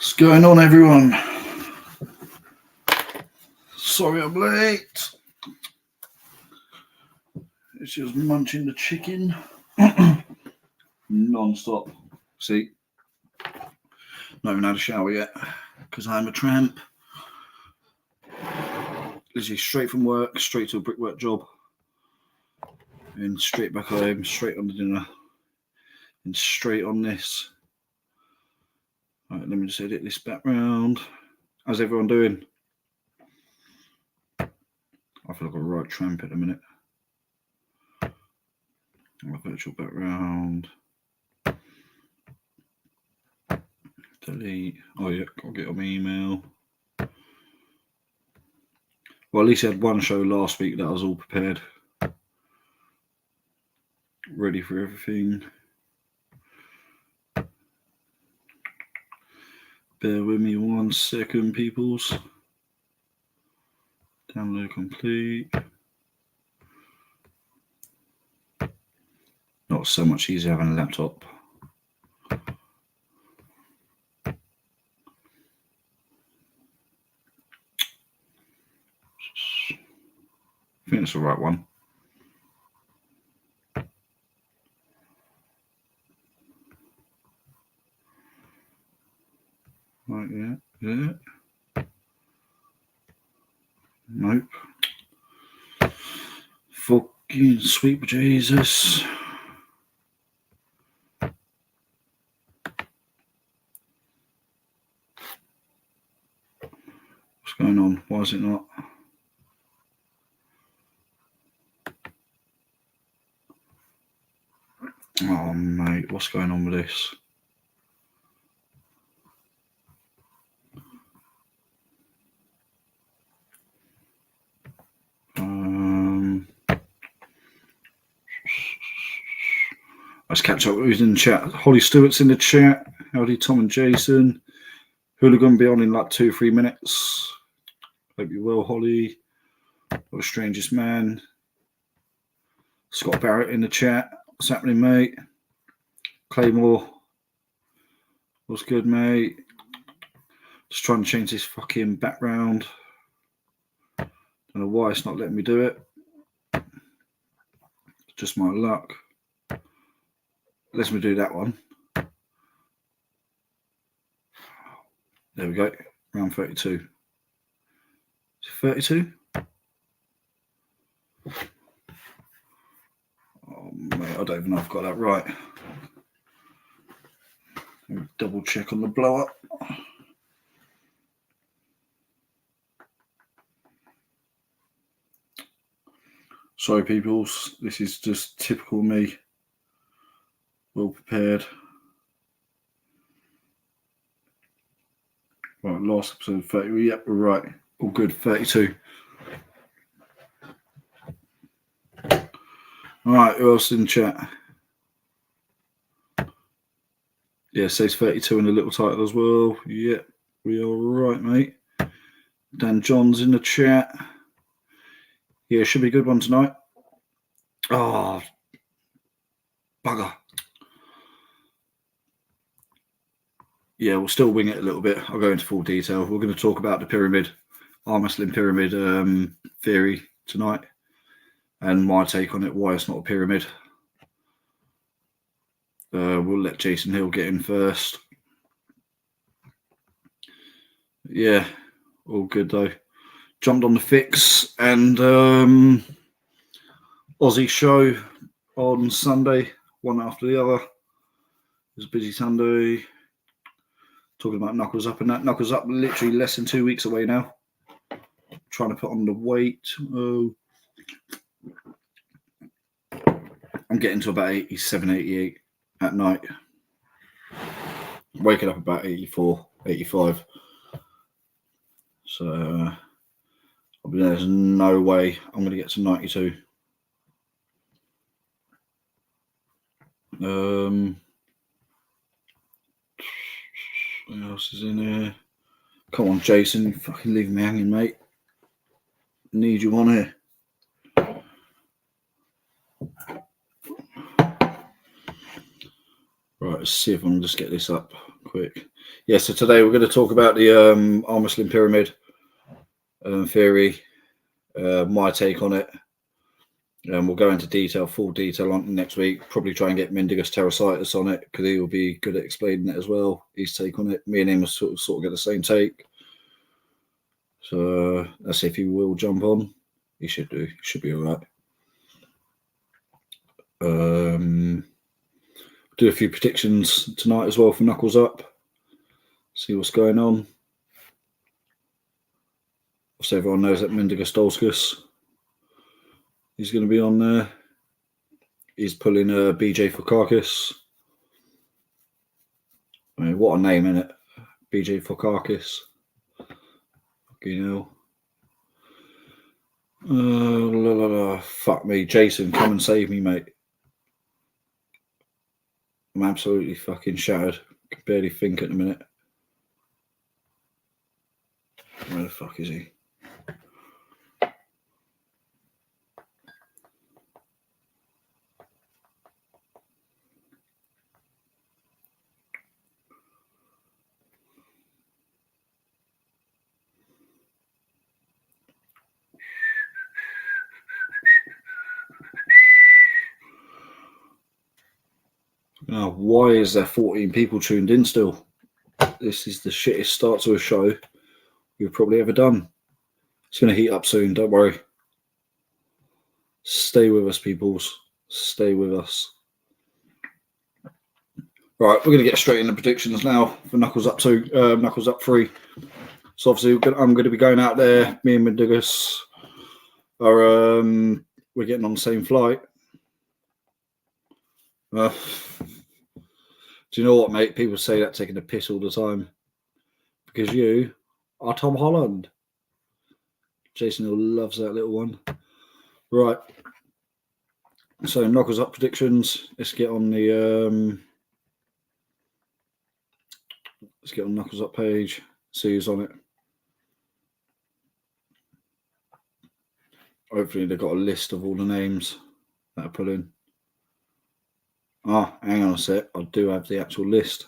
What's going on, everyone? Sorry I'm late. It's just munching the chicken non-stop. See, not even had a shower yet because I'm a tramp. Literally straight from work, straight to a brickwork job, and straight back home, straight on the dinner, and straight on this. Right, let me just edit this background. How's everyone doing? I feel like a right tramp at the minute. My virtual background. Delete. Oh yeah, I'll get on my email. Well, at least I had one show last week that I was all prepared. Ready for everything. Bear with me 1 second, peoples. Download complete. Not so much easier having a laptop. I think it's the right one. Right, yeah. Nope. Fucking sweet Jesus. What's going on? Why is it not? Oh, mate, what's going on with this? Let's catch up with who's in the chat. Holly Stewart's in the chat. Howdy, Tom and Jason. Hooligan be on in like 2-3 minutes. Hope you're well, Holly. What a strangest man. Scott Barrett in the chat. What's happening, mate? Claymore. What's good, mate? Just trying to change this fucking background. Don't know why it's not letting me do it. Just my luck. Let's me do that one. There we go. Round 32. Is it 32? Oh, mate, I don't even know if I've got that right. Let me double check on the blow up. Sorry, peoples. This is just typical me. Well prepared. Right, last episode 30. Yep, we're right. All good. 32. All right, who else in chat? Yeah, it says 32 in the little title as well. Yep, we are right, mate. Dan John's in the chat. Yeah, should be a good one tonight. Oh, bugger. Yeah, we'll still wing it a little bit. I'll go into full detail. We're going to talk about the pyramid, Armwrestling pyramid theory tonight, and my take on it, why it's not a pyramid. We'll let Jason Hill get in first. Yeah, all good though. Jumped on the fix and Aussie show on Sunday, one after the other. It was a busy Sunday. Talking about Knuckles Up and that. Knuckles Up literally less than 2 weeks away now. Trying to put on the weight. Oh, I'm getting to about 87, 88 at night. Waking up about 84, 85. So there's no way I'm going to get to 92. What else is in there? Come on, Jason. You fucking leave me hanging, mate. Need you on here. Right, let's see if I can just get this up quick. Yeah, so today we're going to talk about the Armwrestling pyramid theory, my take on it. We'll go into full detail on it next week. Probably try and get Mendigus Terrasitis on it because he will be good at explaining it as well. His take on it. Me and him will sort of get the same take. So let's see if he will jump on. He should do. He should be all right. Do a few predictions tonight as well for Knuckles Up. See what's going on. So everyone knows that Mendigus Dolskus. He's going to be on there. He's pulling BJ Fokakis. I mean, what a name, innit? BJ Fokakis. Fucking hell. Fuck me. Jason, come and save me, mate. I'm absolutely fucking shattered. I can barely think at the minute. Where the fuck is he? Now, why is there 14 people tuned in still? This is the shittest start to a show we've probably ever done. It's going to heat up soon, don't worry. Stay with us, peoples. Stay with us. Right, we're going to get straight into predictions now for Knuckles Up 2, Knuckles Up 3. So obviously I'm going to be going out there. Me and Mendigus are we're getting on the same flight. Do you know what, mate? People say that taking a piss all the time because you are Tom Holland. Jason Hill loves that little one. Right. So Knuckles Up predictions. Let's get on the Knuckles Up page. See who's on it. Hopefully they've got a list of all the names that I put in. Oh, hang on a sec. I do have the actual list.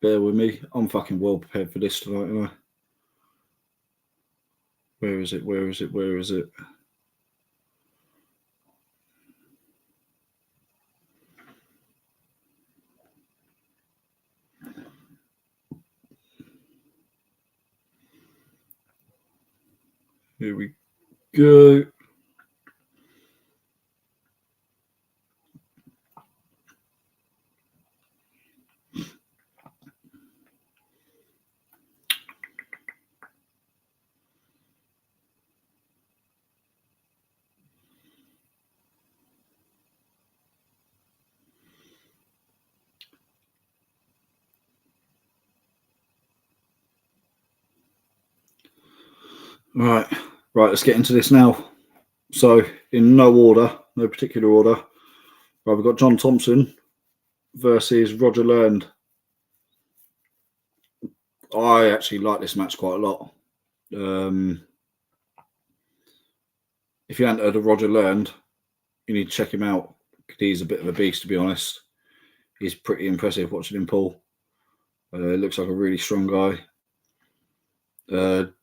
Bear with me. I'm fucking well prepared for this tonight, am I? Where is it? Where is it? Where is it? Here we go. Right, let's get into this now. So, in no particular order, right, we've got John Thompson versus Roger Learned. I actually like this match quite a lot. If you haven't heard of Roger Learned, you need to check him out. He's a bit of a beast, to be honest. He's pretty impressive watching him pull. Looks like a really strong guy.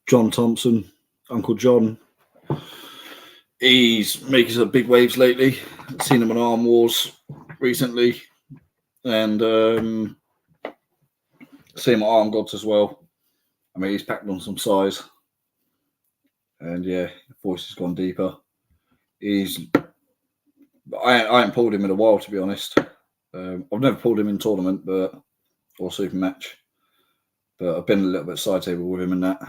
John Thompson, Uncle John. He's making some big waves lately. I've seen him on Arm Wars recently. And seen him at Arm Gods as well. I mean, he's packed on some size. And yeah, the voice has gone deeper. I haven't pulled him in a while, to be honest. I've never pulled him in tournament or super match. But I've been a little bit side table with him and that.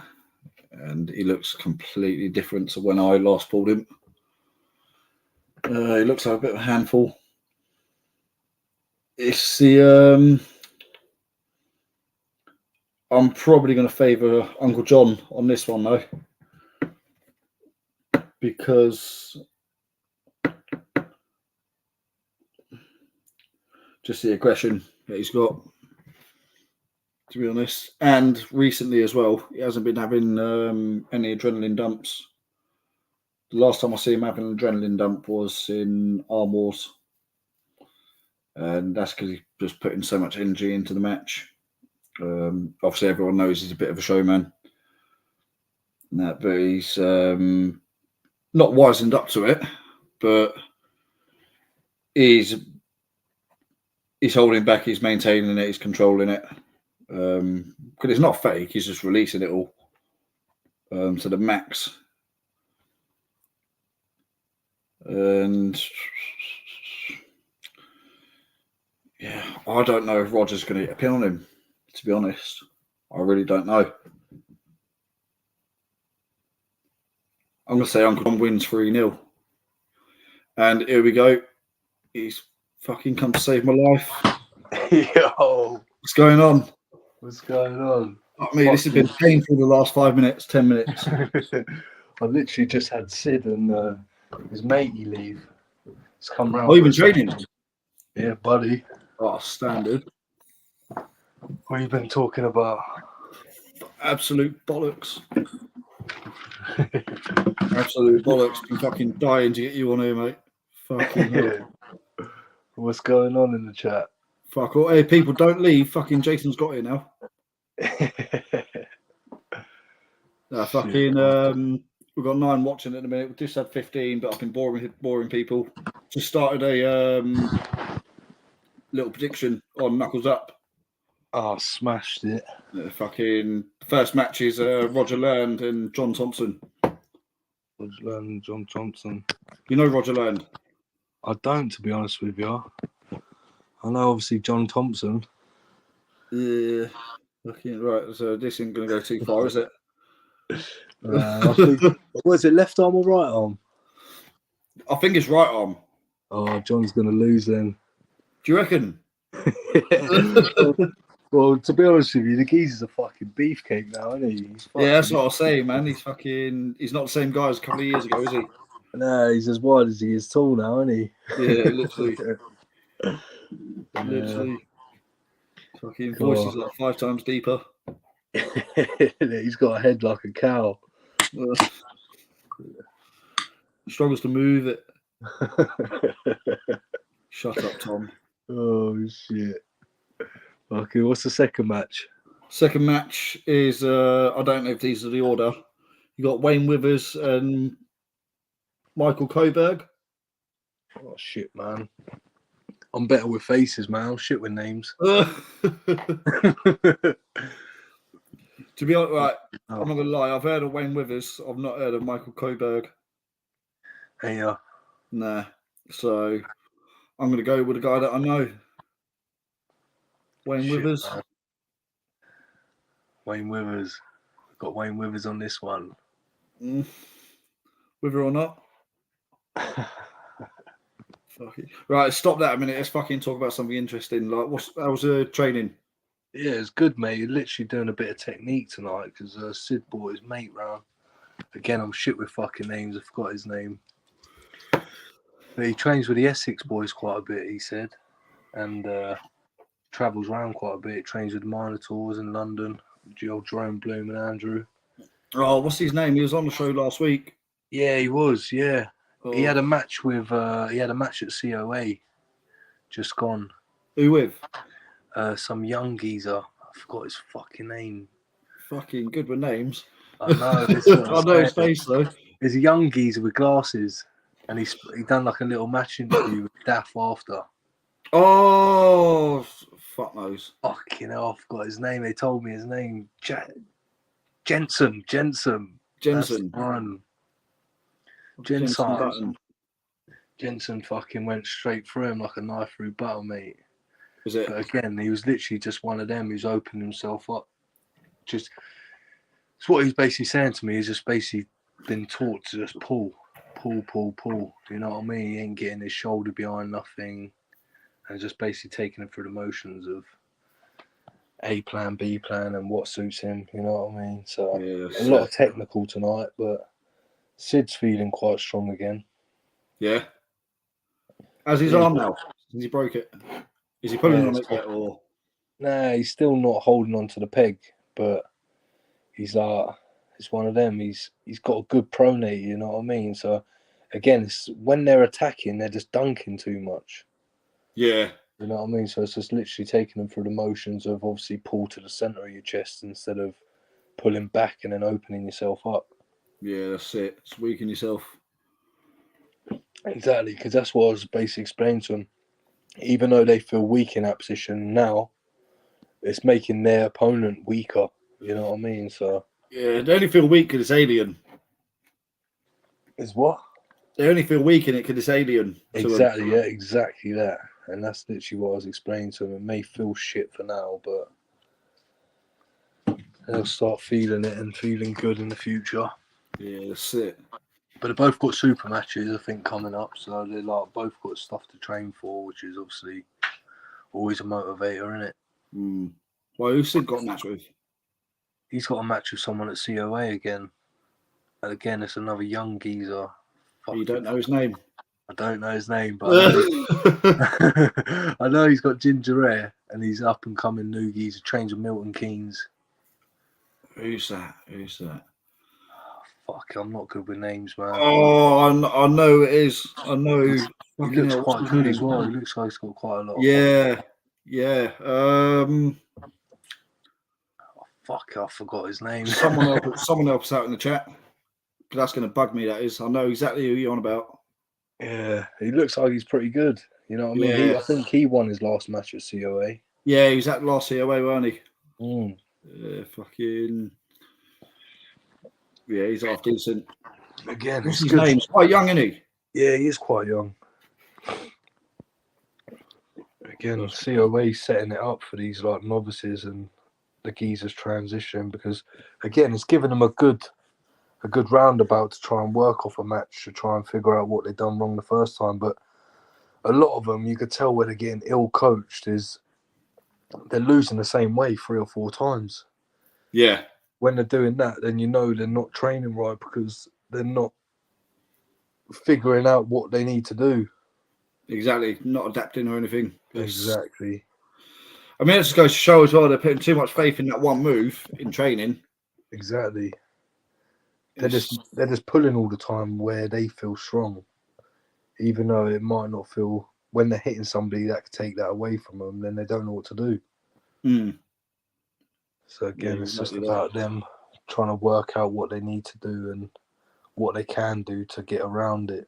And he looks completely different to when I last pulled him. He looks like a bit of a handful. It's the I'm probably going to favour Uncle John on this one though, because just the aggression that he's got, to be honest. And recently as well, he hasn't been having any adrenaline dumps. The last time I see him having an adrenaline dump was in Arm Wars. And that's because he's just putting so much energy into the match. Obviously, everyone knows he's a bit of a showman. But he's not wisened up to it, but he's holding back, he's maintaining it, he's controlling it. Because it's not fake, he's just releasing it all to the max. And yeah, I don't know if Roger's going to get a pin on him, to be honest. I really don't know. I'm going to say Uncle Tom wins 3-0. And here we go. He's fucking come to save my life. Yo. What's going on? What's going on? I mean, this has been painful the last 5 minutes, 10 minutes. I literally just had Sid and his matey leave. It's come round. Oh, you've been training? Yeah, buddy. Oh, standard. What have you been talking about? Absolute bollocks. Absolute bollocks. Been fucking dying to get you on here, mate. Fucking hell. What's going on in the chat? Fuck all. Hey, people, don't leave. Fucking Jason's got here now. We've got 9 watching at the minute. We just had 15, but I've been boring people. Just started a little prediction on Knuckles Up. Oh, smashed it. Fucking first match is Roger Land and John Thompson. Roger Land and John Thompson. You know Roger Land? I don't, to be honest with you. I know, obviously, John Thompson. Yeah. Right, so this isn't going to go too far, is it? Was it left arm or right arm? I think it's right arm. Oh, John's going to lose then. Do you reckon? Well, to be honest with you, the geezer's a fucking beefcake now, isn't he? Yeah, that's what I was saying, man. He's not the same guy as a couple of years ago, is he? No, he's as wide as he is tall now, isn't he? Yeah, literally. Literally. Fucking voice is like 5 times deeper. He's got a head like a cow. Struggles to move it. Shut up, Tom. Oh, shit. Okay, what's the second match? Second match is, I don't know if these are the order. You got Wayne Withers and Michael Coburg. Oh, shit, man. I'm better with faces, man. I'm shit with names. To be honest, right, I'm not going to lie. I've heard of Wayne Withers. I've not heard of Michael Coburg. Hey, yeah. Nah. So I'm going to go with a guy that I know. Wayne Withers. Man. Wayne Withers. Got Wayne Withers on this one. Wither or not. Fuck it. Right, stop that a minute. Let's fucking talk about something interesting. Like, how's training? Yeah, it's good, mate. You're literally doing a bit of technique tonight because Sid brought his mate round. Again, I'm shit with fucking names. I forgot his name. But he trains with the Essex boys quite a bit, he said. And travels around quite a bit. Trains with the Minotaurs in London. Jerome Bloom and Andrew. Oh, what's his name? He was on the show last week. Yeah, he was, yeah. Oh. He had a match with at COA just gone. Who with? Some young geezer. I forgot his fucking name. Fucking good with names. I know. I know his face though. There's a young geezer with glasses, and he done like a little match interview with Daff after. Oh, fuck knows. Fucking hell, I forgot his name. They told me his name. Jensen. Jensen fucking went straight through him like a knife through butter, mate. Was it? But again, he was literally just one of them who's opened himself up. Just, it's what he's basically saying to me. He's just basically been taught to just pull. You know what I mean? He ain't getting his shoulder behind nothing, and just basically taking him through the motions of A plan, B plan, and what suits him. You know what I mean? So a lot of technical tonight, but Sid's feeling quite strong again. Yeah. How's his arm now? Since he broke it? Is he pulling on it yet, or? Nah, he's still not holding on to the peg, but he's it's one of them. He's got a good pronate, you know what I mean? So again, it's when they're attacking, they're just dunking too much. Yeah. You know what I mean? So it's just literally taking them through the motions of obviously pull to the centre of your chest instead of pulling back and then opening yourself up. Yeah, that's it. It's weaken yourself. Exactly, because that's what I was basically explaining to them. Even though they feel weak in that position now, it's making their opponent weaker. You know what I mean? So Yeah, they only feel weak because it's alien. is what? They only feel weak in it because it's alien. Exactly, yeah, exactly that. And that's literally what I was explaining to them. It may feel shit for now, but they'll start feeling it and feeling good in the future. Yeah, that's it. But they've both got super matches, I think, coming up. So they're like both got stuff to train for, which is obviously always a motivator, isn't it? Well, who's Sid got a match with? He's got a match with someone at COA again. And again, it's another young geezer. You don't know his name? I don't know his name, but I know he's got ginger hair and he's up and coming new geezer. Trains with Milton Keynes. Who's that? Who's that? Fuck, I'm not good with names, man. Oh, I know it is. I know. He looks quite good as well. He looks like he's got quite a lot. Yeah, yeah. Fuck, I forgot his name. Someone else out in the chat. That's going to bug me. That is. I know exactly who you're on about. Yeah, he looks like he's pretty good. You know what I mean? Yeah. I think he won his last match at COA. Yeah, he was at last COA, weren't he? Mm. Yeah, he's half decent. Again, what's his name? He's quite young, isn't he? Yeah, he is quite young. Again, COA setting it up for these like novices and the geezers transition because again, it's giving them a good roundabout to try and work off a match to try and figure out what they've done wrong the first time. But a lot of them, you could tell when they're getting ill coached is they're losing the same way 3 or 4 times. Yeah. When they're doing that, then you know they're not training right because they're not figuring out what they need to do. Exactly. Not adapting or anything. Exactly. I mean, it just goes to show as well they're putting too much faith in that one move in training. Exactly. They're just pulling all the time where they feel strong, even though it might not feel when they're hitting somebody that could take that away from them. Then they don't know what to do. So again, it's just about them trying to work out what they need to do and what they can do to get around it.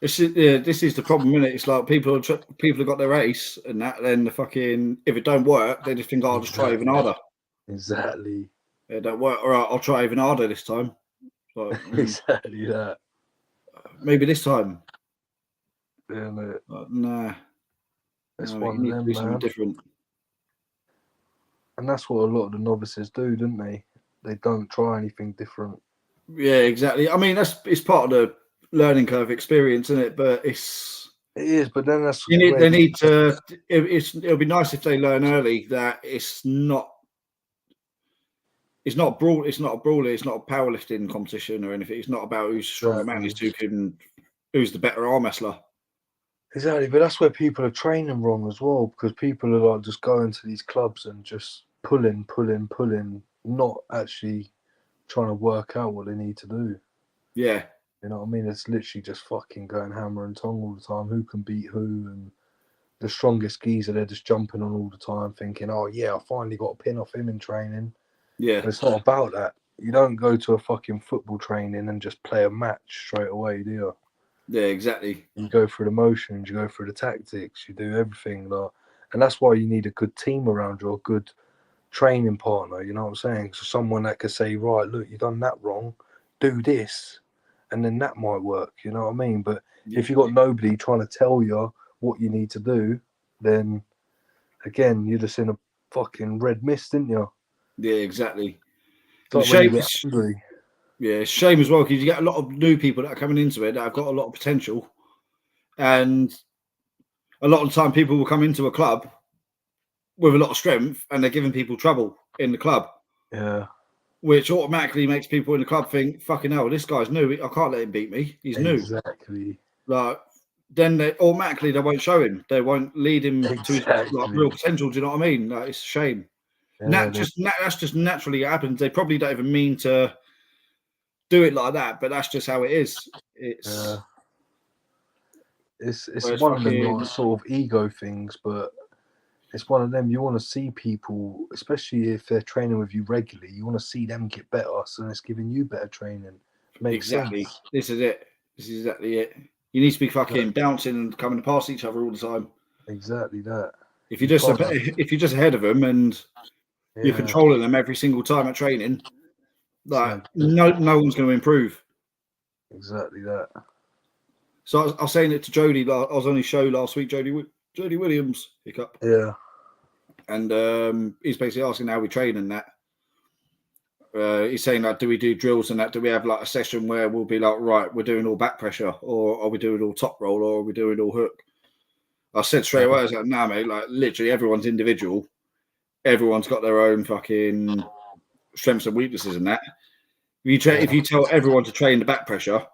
This is the problem, isn't it? It's like people have got their ace and that, then if it don't work, they just think, I'll just try even harder. Exactly. It don't work. All right, I'll try even harder this time. Like, exactly that. Maybe this time. Yeah, mate. Nah. It's one of them, man. Different. And that's what a lot of the novices do, don't they? They don't try anything different. Yeah, exactly. I mean, it's part of the learning curve experience, isn't it? But it is. But then that's they need to. It'll be nice if they learn early that it's not a brawl. It's not a brawler. It's not a powerlifting competition or anything. It's not about who's stronger man. It's who's the better arm wrestler. Exactly, but that's where people are training wrong as well, because people are like just going to these clubs and just pulling, not actually trying to work out what they need to do. Yeah. You know what I mean? It's literally just fucking going hammer and tong all the time. Who can beat who? And the strongest geezer, they're just jumping on all the time thinking, oh yeah, I finally got a pin off him in training. Yeah. But it's not about that. You don't go to a fucking football training and just play a match straight away, do you? Yeah, exactly. You go through the motions, you go through the tactics, you do everything. And that's why you need a good team around you, a good training partner, you know what I'm saying? So someone that could say, right, look, you've done that wrong, do this. And then that might work, you know what I mean? But if you've got nobody trying to tell you what you need to do, then again, you're just in a fucking red mist, didn't you? Yeah, exactly. It's like when you get hungry. Yeah, it's a shame as well because you get a lot of new people that are coming into it that have got a lot of potential, and a lot of the time people will come into a club with a lot of strength and they're giving people trouble in the club. Yeah. Which automatically makes people in the club think, fucking hell, this guy's new. I can't let him beat me. He's new. Exactly. Like, then they won't show him. They won't lead him to like real potential. Do you know what I mean? Like, it's a shame. Yeah, that's just naturally happens. They probably don't even mean to do it like that, but that's just how it is. It's Whereas one of them fucking- like, sort of ego things, but it's one of them you want to see people, especially if they're training with you regularly, you want to see them get better, so it's giving you better training. Makes Exactly. sense. This is it. This is exactly it. You need to be fucking bouncing and coming past each other all the time. Exactly that. If you're just ahead of them and you're controlling them every single time at training, like no one's going to improve. Exactly that. So I was saying it to Jody. I was on his show last week, Jody Williams, hiccup. Yeah. And he's basically asking how we train and that. He's saying like, do we do drills and that? Do we have like a session where we'll be like, right, we're doing all back pressure, or are we doing all top roll, or are we doing all hook? I said straight away, I was like, nah, mate, like literally everyone's individual. Everyone's got their own fucking strengths and weaknesses and that. If you tell everyone to train the back pressure,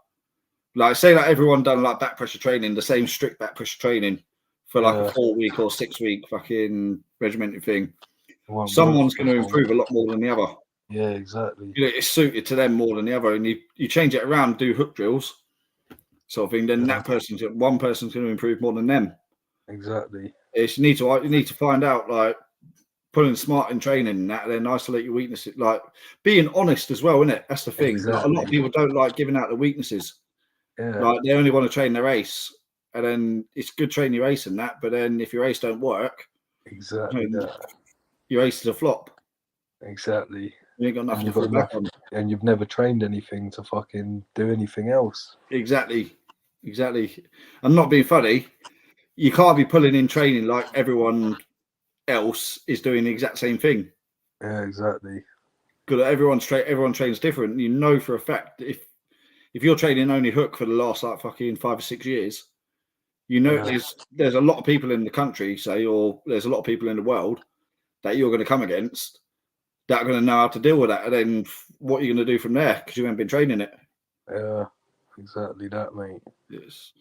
like say like everyone done like back pressure training, the same strict back pressure training for like a 4-week or 6-week fucking regimented thing, someone's going to improve a lot more than the other. Yeah, exactly. You know, it's suited to them more than the other, and you change it around, do hook drills, sort of thing. Then one person's going to improve more than them. Exactly. It's you need to find out like putting smart in training and that, and then isolate your weaknesses. Like being honest as well, isn't it? That's the thing. Exactly. Like, a lot of people don't like giving out the weaknesses. Yeah. Like they only want to train their ace, and then it's good training your ace and that. But then if your ace don't work, exactly your ace is a flop. Exactly. You ain't got nothing to fall back on. And you've never trained anything to fucking do anything else. Exactly. I'm not being funny. You can't be pulling in training like everyone else is doing the exact same thing. Yeah, exactly. Because everyone trains different. You know for a fact if you're training only hook for the last like fucking 5 or 6 years, you know there's a lot of people in the country, say, or there's a lot of people in the world that you're going to come against that are going to know how to deal with that. And then what are you going to do from there? Because you haven't been training it. Yeah, exactly that, mate. Yes.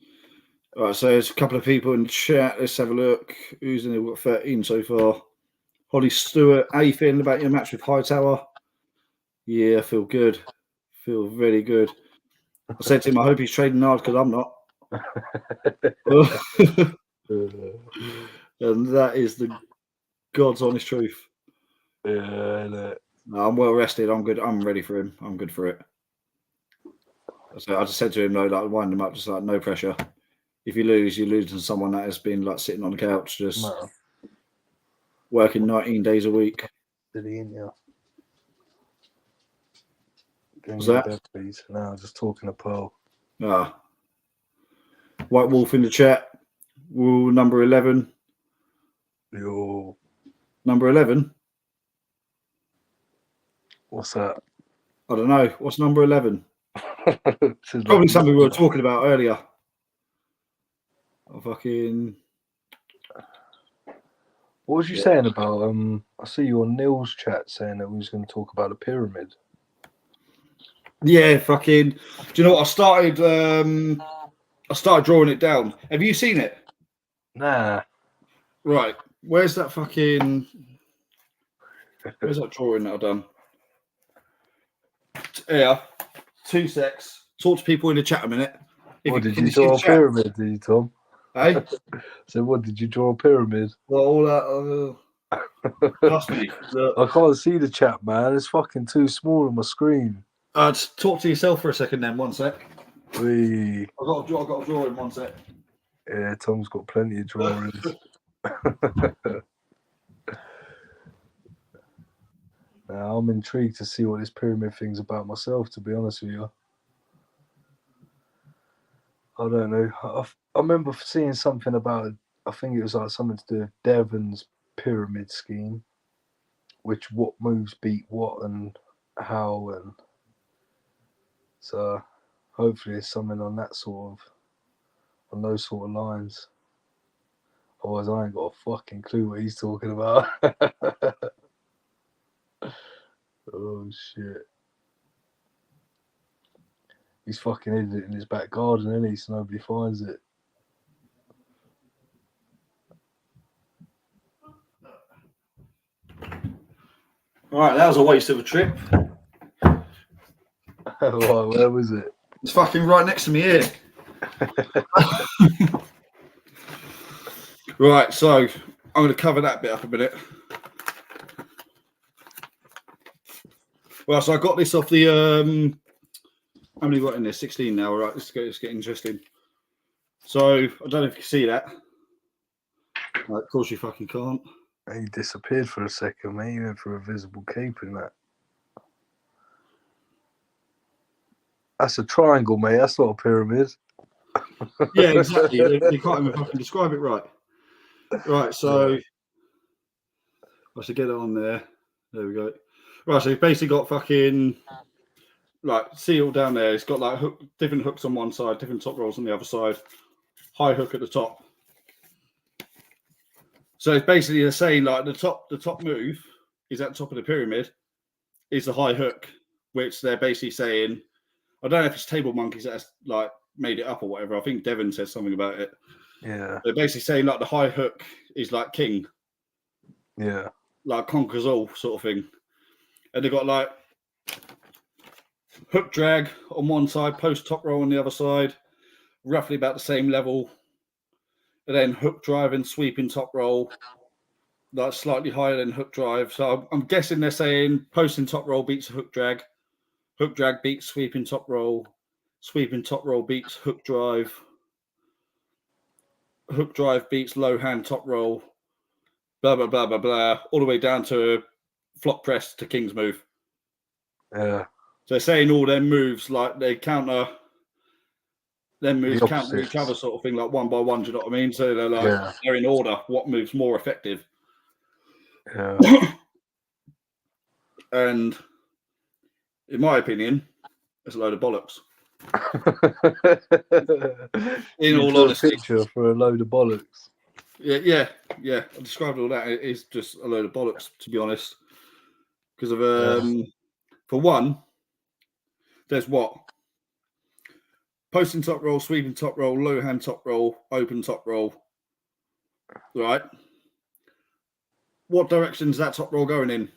All right, so there's a couple of people in the chat. Let's have a look. Who's in there? We've got 13 so far. Holly Stewart, how you feeling about your match with Hightower? Yeah, I feel good. Feel really good. I said to him, I hope he's trading hard because I'm not. And that is the God's honest truth. Yeah, no, I'm well rested. I'm good. I'm ready for him. I'm good for it. So I just said to him, no, like wind him up, just like no pressure. If you lose to someone that has been like sitting on the couch, just working 19 days a week. Was that? Please. No, just talking to Pearl. White Wolf in the chat. Rule number 11. Yo. Number 11? What's that? I don't know. What's number 11? Probably something we were talking about earlier. What was you saying about I see you on Neil's chat saying that we was going to talk about the pyramid. Yeah, fucking. Do you know what? I started drawing it down. Have you seen it? Nah. Right. Where's that fucking? Where's that drawing that I've done? Yeah. 2 secs. Talk to people in the chat a minute. What did you draw a pyramid, did you, Tom? Hey? So what did you draw a pyramid? Well, all that. Trust me. I can't see the chat, man. It's fucking too small on my screen. Just talk to yourself for a second, then. 1 sec. Wee. I've got a drawing. 1 sec. Yeah, Tom's got plenty of drawings. Now, I'm intrigued to see what this pyramid thing's about myself, to be honest with you. I don't know. I remember seeing something about, I think it was like something to do with Devon's pyramid scheme, which what moves beat what and how, and so hopefully it's something on that on those sort of lines. Otherwise, I ain't got a fucking clue what he's talking about. Oh shit. He's fucking hid it in his back garden, isn't he? So nobody finds it. All right, that was a waste of a trip. Where was it? It's fucking right next to me here. Right, so I'm going to cover that bit up a minute. Well, so I got this off the how many got in there? 16 now. Right, let's get interesting. So I don't know if you can see that. Right, of course you fucking can't. He disappeared for a second, mate. He went for a visible cape in that. That's a triangle, mate. That's not a pyramid. Yeah, exactly. You can't even fucking describe it right. Right, so I should get it on there. There we go. Right, so you've basically got fucking like seal down there. It's got like different hooks on one side, different top rolls on the other side, high hook at the top. So it's basically they're saying like the top move is at the top of the pyramid is the high hook, which they're basically saying. I don't know if it's Table Monkeys that's like made it up or whatever. I think Devon said something about it. Yeah. They're basically saying like the high hook is like king. Yeah. Like conquers all sort of thing. And they've got like hook drag on one side, post top roll on the other side, roughly about the same level. And then hook drive and sweeping top roll, like slightly higher than hook drive. So I'm guessing they're saying posting top roll beats hook drag beats sweeping top roll beats hook drive beats low hand top roll, blah, blah, blah, blah, blah, all the way down to flop press to king's move. Yeah. So they're saying all their moves, like they counter, them moves counter each other sort of thing, like one by one, do you know what I mean? So they're like, they're in order, what move's more effective. Yeah. And in my opinion, it's a load of bollocks. In all honesty. Picture for a load of bollocks. Yeah. I described all that. It is just a load of bollocks, to be honest. Because of for one, there's what? Posting top roll, sweeping top roll, low hand top roll, open top roll. Right? What direction is that top roll going in?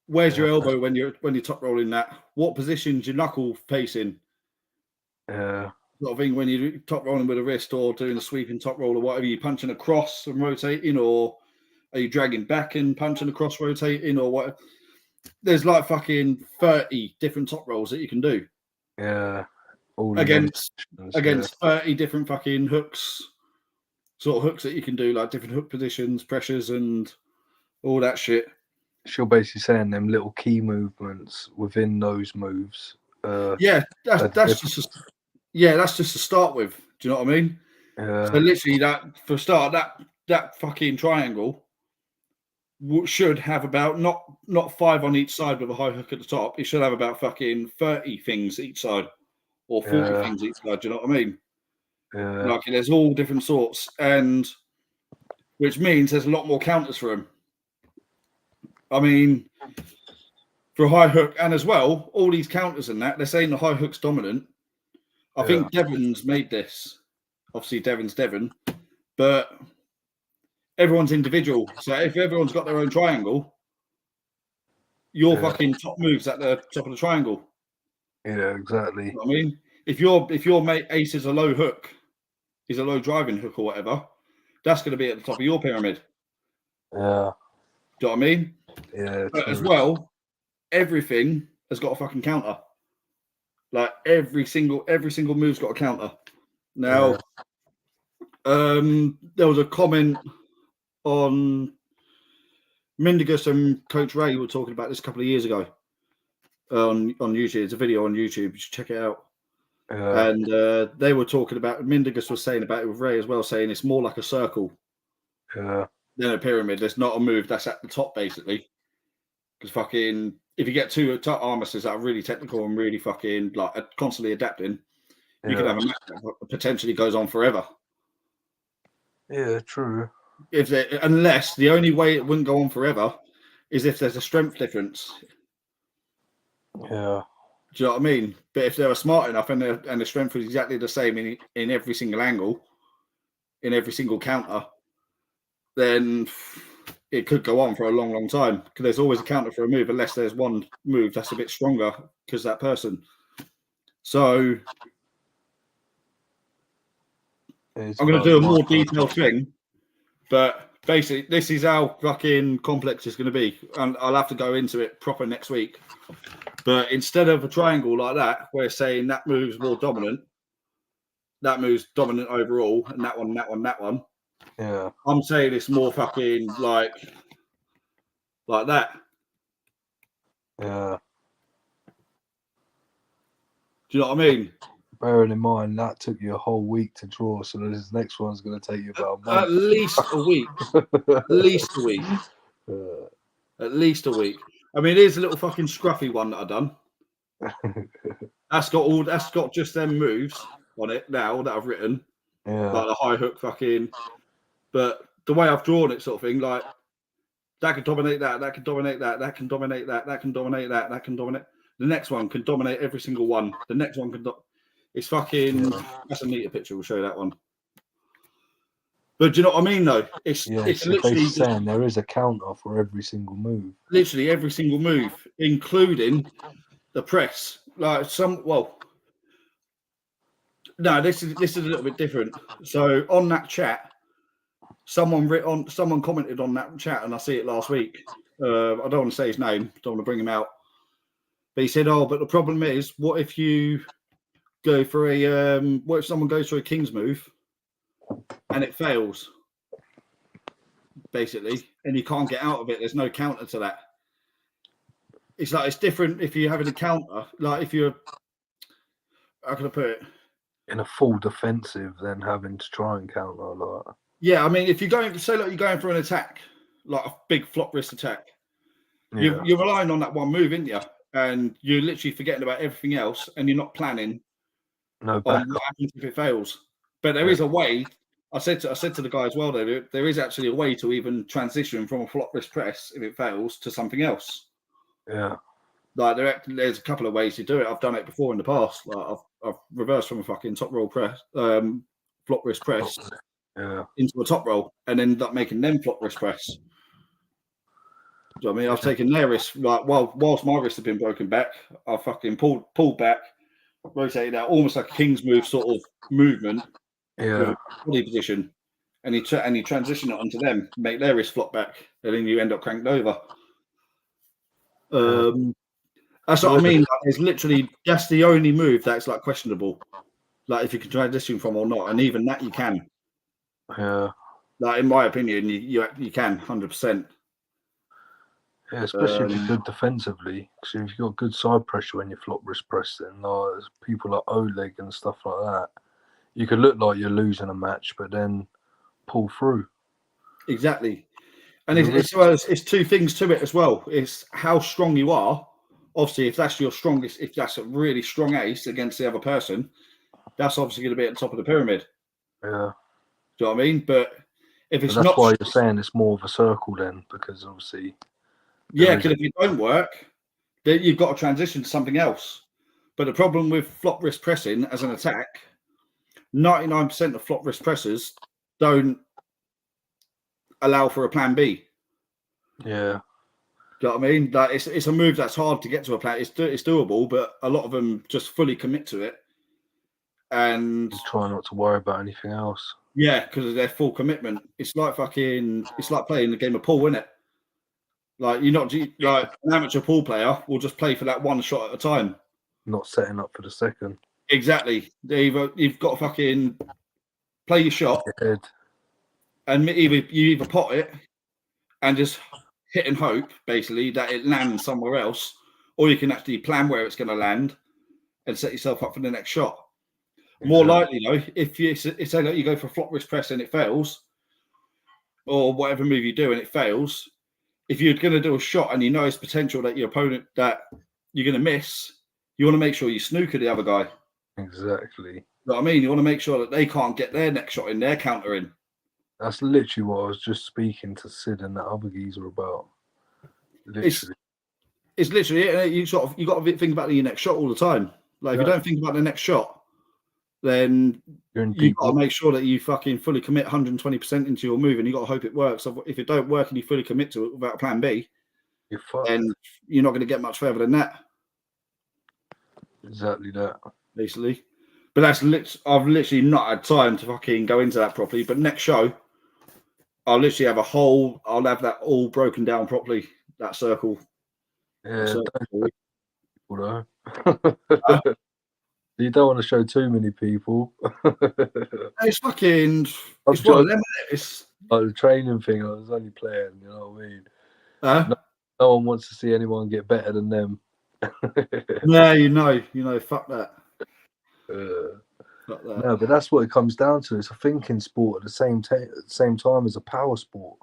Where's your elbow when you're top rolling that? What position's your knuckle facing? Yeah. Sort of thing when you're top rolling with a wrist or doing a sweeping top roll or whatever, you punching across and rotating, or are you dragging back and punching across, rotating, or what? There's like fucking 30 different top rolls that you can do. Yeah. Against 30 different fucking hooks, sort of hooks that you can do, like different hook positions, pressures, and all that shit. You're basically saying them little key movements within those moves. That's just to start with. Do you know what I mean? Yeah. So literally, that fucking triangle should have about not 5 on each side with a high hook at the top. It should have about fucking 30 things each side, or 40 things each side. Do you know what I mean? Yeah. Like there's all different sorts, and which means there's a lot more counters for them. I mean, for a high hook, and as well, all these counters and that, they're saying the high hook's dominant. I think Devon's made this. Obviously, Devon's Devon, but everyone's individual. So if everyone's got their own triangle, your fucking top move's at the top of the triangle. Yeah, exactly. You know what I mean, if your mate ace is a low hook, is a low driving hook or whatever, that's going to be at the top of your pyramid. Yeah. Do you know what I mean? Yeah. But as well, everything has got a fucking counter. Like every single move's got a counter. Now, there was a comment on Mindigus and Coach Ray were talking about this a couple of years ago on YouTube. It's a video on YouTube. You should check it out. And they were talking about, Mindigus was saying about it with Ray as well, saying it's more like a circle than a pyramid. There's not a move that's at the top, basically. Because fucking, if you get two armisters that are really technical and really fucking like constantly adapting, you can have a match that potentially goes on forever. Yeah, true. Unless the only way it wouldn't go on forever is if there's a strength difference. Yeah. Do you know what I mean? But if they were smart enough and the strength was exactly the same in every single angle, in every single counter, then it could go on for a long, long time. Because there's always a counter for a move, unless there's one move that's a bit stronger because that person. So I'm going to do a more detailed thing But basically, this is how fucking complex it's going to be. And I'll have to go into it proper next week. But instead of a triangle like that, we're saying that move's more dominant, that move's dominant overall, and that one, that one, that one. Yeah. I'm saying it's more fucking like that. Yeah. Do you know what I mean? Bearing in mind that took you a whole week to draw, so this next one's going to take you about a month. At least a week. At least a week. At least a week. I mean, here's a little fucking scruffy one that I've done. That's got just them moves on it now that I've written. Yeah. Like the high hook fucking. But the way I've drawn it, sort of thing, like that can dominate that, that can dominate that, that can dominate that, that can dominate that, that can dominate. The next one can dominate every single one. The next one can. It's fucking. That's a neater picture. We'll show you that one. But do you know what I mean, though? It's literally saying there is a counter for every single move. Literally every single move, including the press. Like no, this is a little bit different. So on that chat, someone commented on that chat, and I see it last week. I don't want to say his name. Don't want to bring him out. But he said, "Oh, but the problem is, what if you go for a what if someone goes for a king's move and it fails, basically, and you can't get out of it? There's no counter to that. It's like it's different if you're having a counter. Like if you're, how can I put it? In a full defensive, then having to try and counter a lot. Yeah, I mean, if you're going, say, like you're going for an attack, like a big flop wrist attack, you're relying on that one move, isn't you? And you're literally forgetting about everything else, and you're not planning on what happens if it fails. But there is a way. I said to the guy as well, there is actually a way to even transition from a flop wrist press if it fails to something else. Yeah. Like there's a couple of ways to do it. I've done it before in the past. Like I've reversed from a fucking top roll press, flop wrist press, into a top roll, and ended up making them flop wrist press. Do you know what I mean? I've taken their wrist, like whilst my wrist had been broken back, I fucking pulled back, rotated out, almost like a king's move sort of movement. Yeah. Body position, and you transition it onto them, make their wrist flop back, and then you end up cranked over. That's what I mean. Like, it's literally that's the only move that's like questionable, like if you can transition from or not, and even that you can. Yeah. Like in my opinion, you can 100%. Yeah, especially if you're good defensively. Because if you've got good side pressure when you flop wrist press, then there's people like Oleg and stuff like that. You could look like you're losing a match, but then pull through. Exactly. And it's two things to it as well. It's how strong you are. Obviously, if that's your strongest, if that's a really strong ace against the other person, that's obviously going to be at the top of the pyramid. Yeah. Do you know what I mean? But if it's that's not, why you're saying it's more of a circle then, because obviously. Yeah, because if it don't work, then you've got to transition to something else. But the problem with flop wrist pressing as an attack, 99% of flop wrist pressers don't allow for a plan B. Yeah. Do you know what I mean? Like it's a move that's hard to get to a plan. It's doable, but a lot of them just fully commit to it and try not to worry about anything else. Yeah, because of their full commitment. It's like playing the game of pool, isn't it? Like you're not like an amateur pool player will just play for that one shot at a time, not setting up for the second. Exactly. You've got to fucking play your shot, and you either pot it and just hit and hope, basically, that it lands somewhere else, or you can actually plan where it's going to land and set yourself up for the next shot. Exactly. More likely, though, if you say that you go for flop wrist press and it fails, or whatever move you do and it fails, if you're going to do a shot and you know it's potential that your opponent that you're going to miss, you want to make sure you snooker the other guy. Exactly. You know what I mean? You want to make sure that they can't get their next shot in, their counter in. That's literally what I was just speaking to Sid and that other geezer about. Literally. It's literally it. You got to think about your next shot all the time. Like if you don't think about the next shot, then you've got to make sure that you fucking fully commit 120% into your move, and you got to hope it works. So if it don't work and you fully commit to it without a plan B, you're fucked. Then you're not going to get much further than that. Exactly that. Basically. But I've literally not had time to fucking go into that properly. But next show, I'll literally have a hole. I'll have that all broken down properly. That circle. Yeah, Circle. don't you don't want to show too many people. It's fucking. I'm It's one of joking. them. It's. Like the training thing, I was only playing. You know what I mean? No, no one wants to see anyone get better than them. no, you know, fuck that. Fuck that. No, but that's what it comes down to. It's a thinking sport at the same time as a power sport.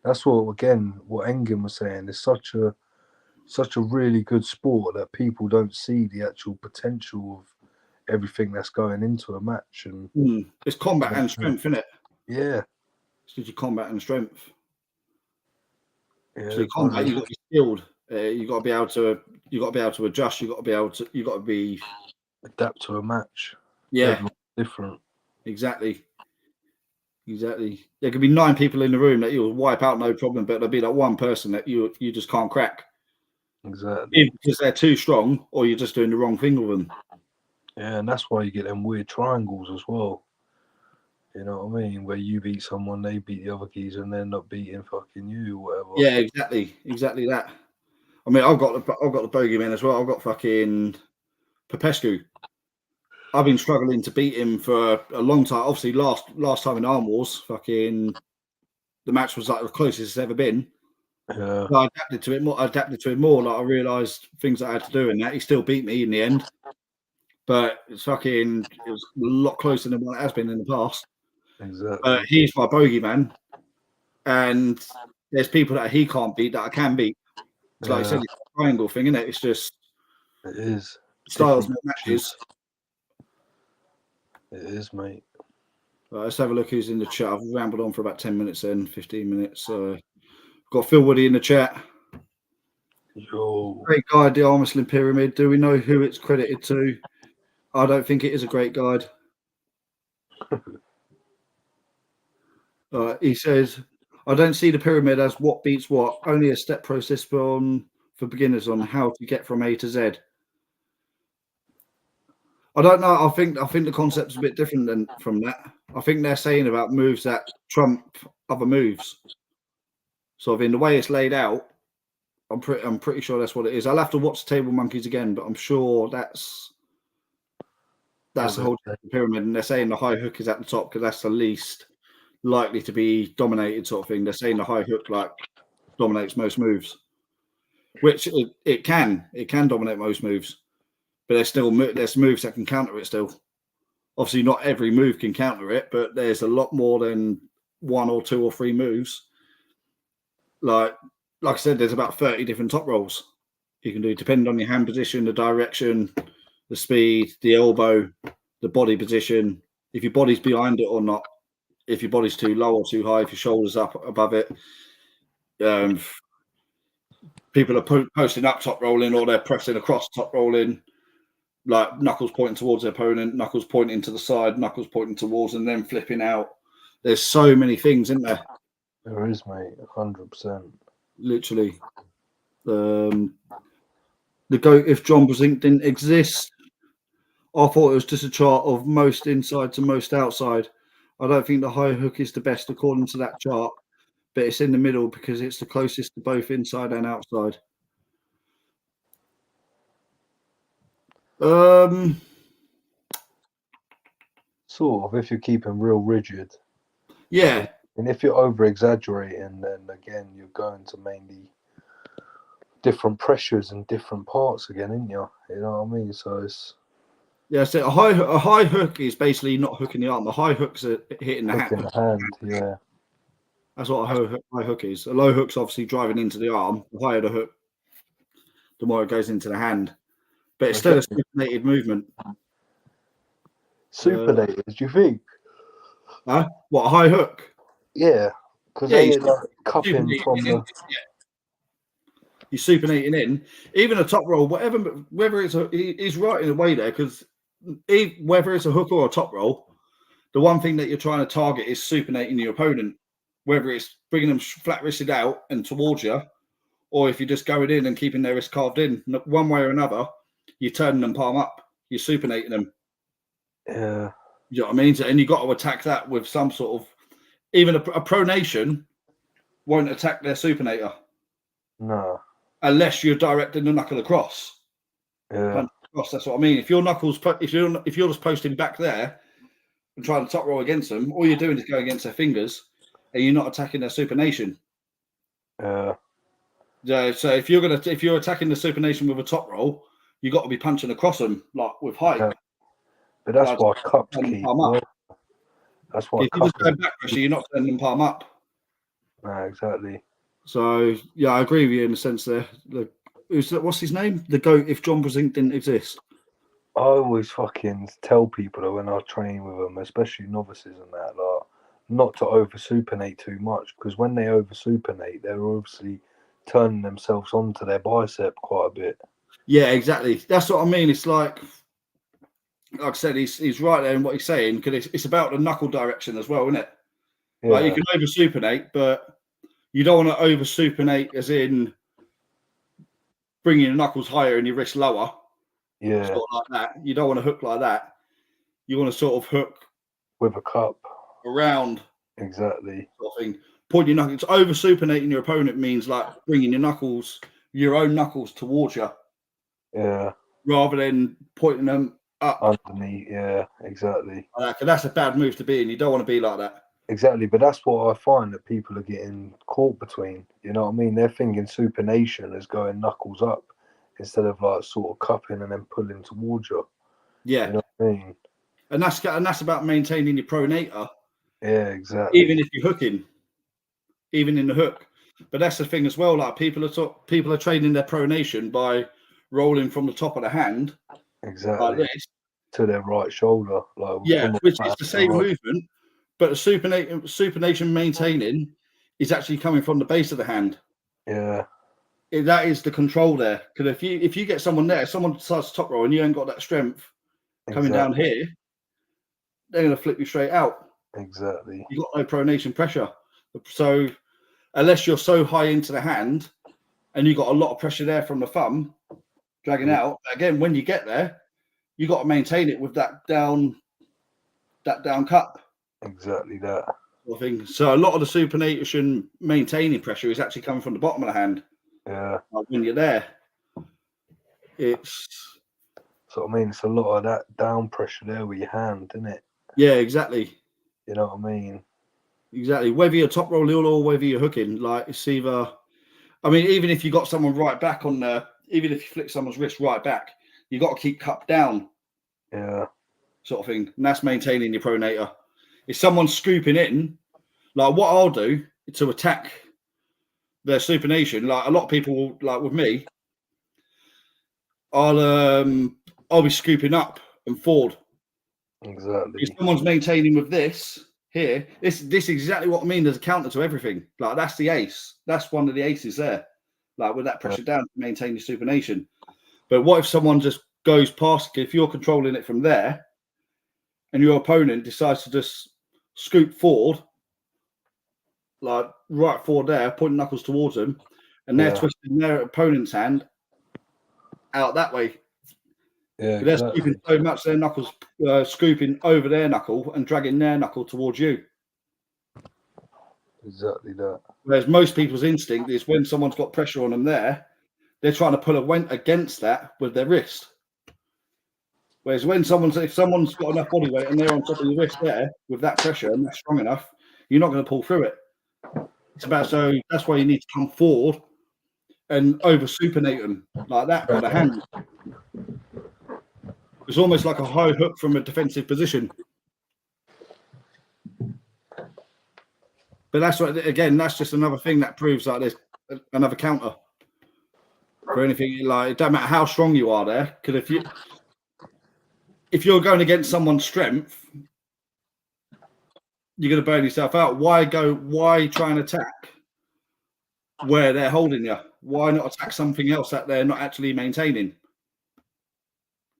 That's what Engin was saying. It's such a really good sport that people don't see the actual potential of everything that's going into a match. And it's combat and strength, isn't it? Yeah. It's just your combat and strength. Yeah, so combat, you've got to be skilled. You've got to be able to adjust. You've got to be adapt to a match. Yeah, everyone's different. Exactly. There could be 9 people in the room that you'll wipe out no problem, but there'll be that one person that you just can't crack. Exactly. Either because they're too strong, or you're just doing the wrong thing with them. Yeah, and that's why you get them weird triangles as well. You know what I mean? Where you beat someone, they beat the other geezer, and they're not beating fucking you, or whatever. Yeah, exactly that. I mean, I've got the bogeyman as well. I've got fucking Popescu. I've been struggling to beat him for a long time. Obviously, last time in Arm Wars, fucking the match was like the closest it's ever been. Yeah. So I adapted to it more. Like I realised things I had to do, and that he still beat me in the end. But it was a lot closer than what it has been in the past. Exactly. He's my bogeyman, and there's people that he can't beat that I can beat. It's like I said, it's a triangle thing, isn't it? It's just it is styles make matches. It is, mate. Right, let's have a look who's in the chat. I've rambled on for about 10 minutes then, 15 minutes. Got Phil Woody in the chat. Yo. Great guide, the Armwrestling Pyramid. Do we know who it's credited to? I don't think it is a great guide. He says, I don't see the pyramid as what beats what, only a step process for beginners on how to get from A to Z. I don't know. I think the concept's a bit different from that. I think they're saying about moves that trump other moves. Sort of in the way it's laid out, I'm pretty sure that's what it is. I'll have to watch the Table Monkeys again, but I'm sure that's the whole pyramid. And they're saying the high hook is at the top because that's the least likely to be dominated sort of thing. They're saying the high hook like dominates most moves, which it can dominate most moves, but there's moves that can counter it still. Obviously, not every move can counter it, but there's a lot more than 1 or 2 or 3 moves. Like I said, there's about 30 different top rolls you can do, depending on your hand position, the direction, the speed, the elbow, the body position, if your body's behind it or not, if your body's too low or too high, if your shoulder's up above it. People are posting up top rolling, or they're pressing across top rolling, like knuckles pointing towards their opponent, knuckles pointing to the side, knuckles pointing towards, and then flipping out. There's so many things, isn't there? There is, mate, 100%. Literally. The GOAT, if John Brasink didn't exist, I thought it was just a chart of most inside to most outside. I don't think the high hook is the best according to that chart, but it's in the middle because it's the closest to both inside and outside. Sort of, if you're keeping real rigid. Yeah. And if you're over exaggerating, then again, you're going to mainly different pressures and different parts again, isn't you? You know what I mean? So it's. Yeah, so a high hook is basically not hooking the arm. The high hooks are hitting the hand. Yeah. That's what a high hook is. A low hook's obviously driving into the arm. The higher the hook, the more it goes into the hand. But it's still a supinated movement. Supinated, do you think? What, a high hook? Yeah, because they like cupping from the. You're supinating in. Even a top roll, whether it's he's right in a way there, because whether it's a hook or a top roll, the one thing that you're trying to target is supinating your opponent, whether it's bringing them flat wristed out and towards you, or if you're just going in and keeping their wrist carved in. One way or another, you're turning them palm up. You're supinating them. Yeah. You know what I mean? And you've got to attack that with some sort of, even a pronation won't attack their supinator. No. Unless you're directing the knuckle across. Yeah. Punch across, that's what I mean. If your knuckles, if you're just posting back there and trying to top roll against them, all you're doing is going against their fingers, and you're not attacking their supination. Yeah. So if you're attacking the supination with a top roll, you got to be punching across them like with height. Yeah. But that's like, why cups key. Well, that's why if you just go back pressure, you're not turning them palm up. No, exactly. So yeah, I agree with you in a sense there. What's his name? The GOAT if John Brasink didn't exist. I always fucking tell people that when I train with them, especially novices and that, like, not to over supinate too much, because when they over supinate, they're obviously turning themselves onto their bicep quite a bit. Yeah, exactly. That's what I mean. It's like I said, he's right there in what he's saying, because it's about the knuckle direction as well, isn't it? Yeah. Like you can over supinate, but you don't want to over supinate as in bringing your knuckles higher and your wrist lower. Yeah. Sort of like that. You don't want to hook like that. You want to sort of hook with a cup around. Exactly. Sort of thing. Point your knuckles. Over supinating your opponent means like bringing your own knuckles towards you. Yeah. Rather than pointing them up underneath. Yeah, exactly. Like, that's a bad move to be in. You don't want to be like that. Exactly, but that's what I find that people are getting caught between. You know what I mean? They're thinking supination is going knuckles up instead of like sort of cupping and then pulling towards you. Yeah, you know what I mean. And that's about maintaining your pronator. Yeah, exactly. Even if you're hooking, even in the hook. But that's the thing as well. Like people are training their pronation by rolling from the top of the hand, exactly, like this, to their right shoulder. Like which is the same movement, but the supination maintaining is actually coming from the base of the hand. Yeah. That is the control there. Because if you get someone there, someone starts top roll and you ain't got that strength coming down here, they're going to flip you straight out. Exactly. You've got no pronation pressure. So unless you're so high into the hand and you've got a lot of pressure there from the thumb dragging out, again, when you get there, you got to maintain it with that down cup. Exactly that. Sort of thing. So a lot of the supination maintaining pressure is actually coming from the bottom of the hand. Yeah. Like when you're there, it's. So I mean, it's a lot of that down pressure there with your hand, isn't it? Yeah, exactly. You know what I mean? Exactly. Whether you're top rolling or whether you're hooking, like it's either. I mean, even if you got someone right back on there, even if you flick someone's wrist right back, you got to keep cup down. Yeah. Sort of thing. And that's maintaining your pronator. If someone's scooping in, like what I'll do to attack their supination, like a lot of people will, like with me, I'll be scooping up and forward. Exactly. If someone's maintaining with this here, this is exactly what I mean. There's a counter to everything. Like that's the ace. That's one of the aces there. Like with that pressure down to maintain your supination. But what if someone just goes past? If you're controlling it from there, and your opponent decides to just scoop forward, like right forward there, pointing knuckles towards them, and they're twisting their opponent's hand out that way. Yeah, they're scooping so much, their knuckles scooping over their knuckle and dragging their knuckle towards you. Exactly that. Whereas most people's instinct is when someone's got pressure on them there, they're trying to pull against that with their wrist. Whereas if someone's got enough body weight and they're on top of your wrist there with that pressure and they're strong enough, you're not going to pull through it. So that's why you need to come forward and over supinate them like that by the hand. It's almost like a high hook from a defensive position. But that's what, again, that's just another thing that proves like there's another counter for anything. Like it doesn't matter how strong you are there, because if you're going against someone's strength, you're going to burn yourself out. Why try and attack where they're holding you? Why not attack something else that they're not actually maintaining?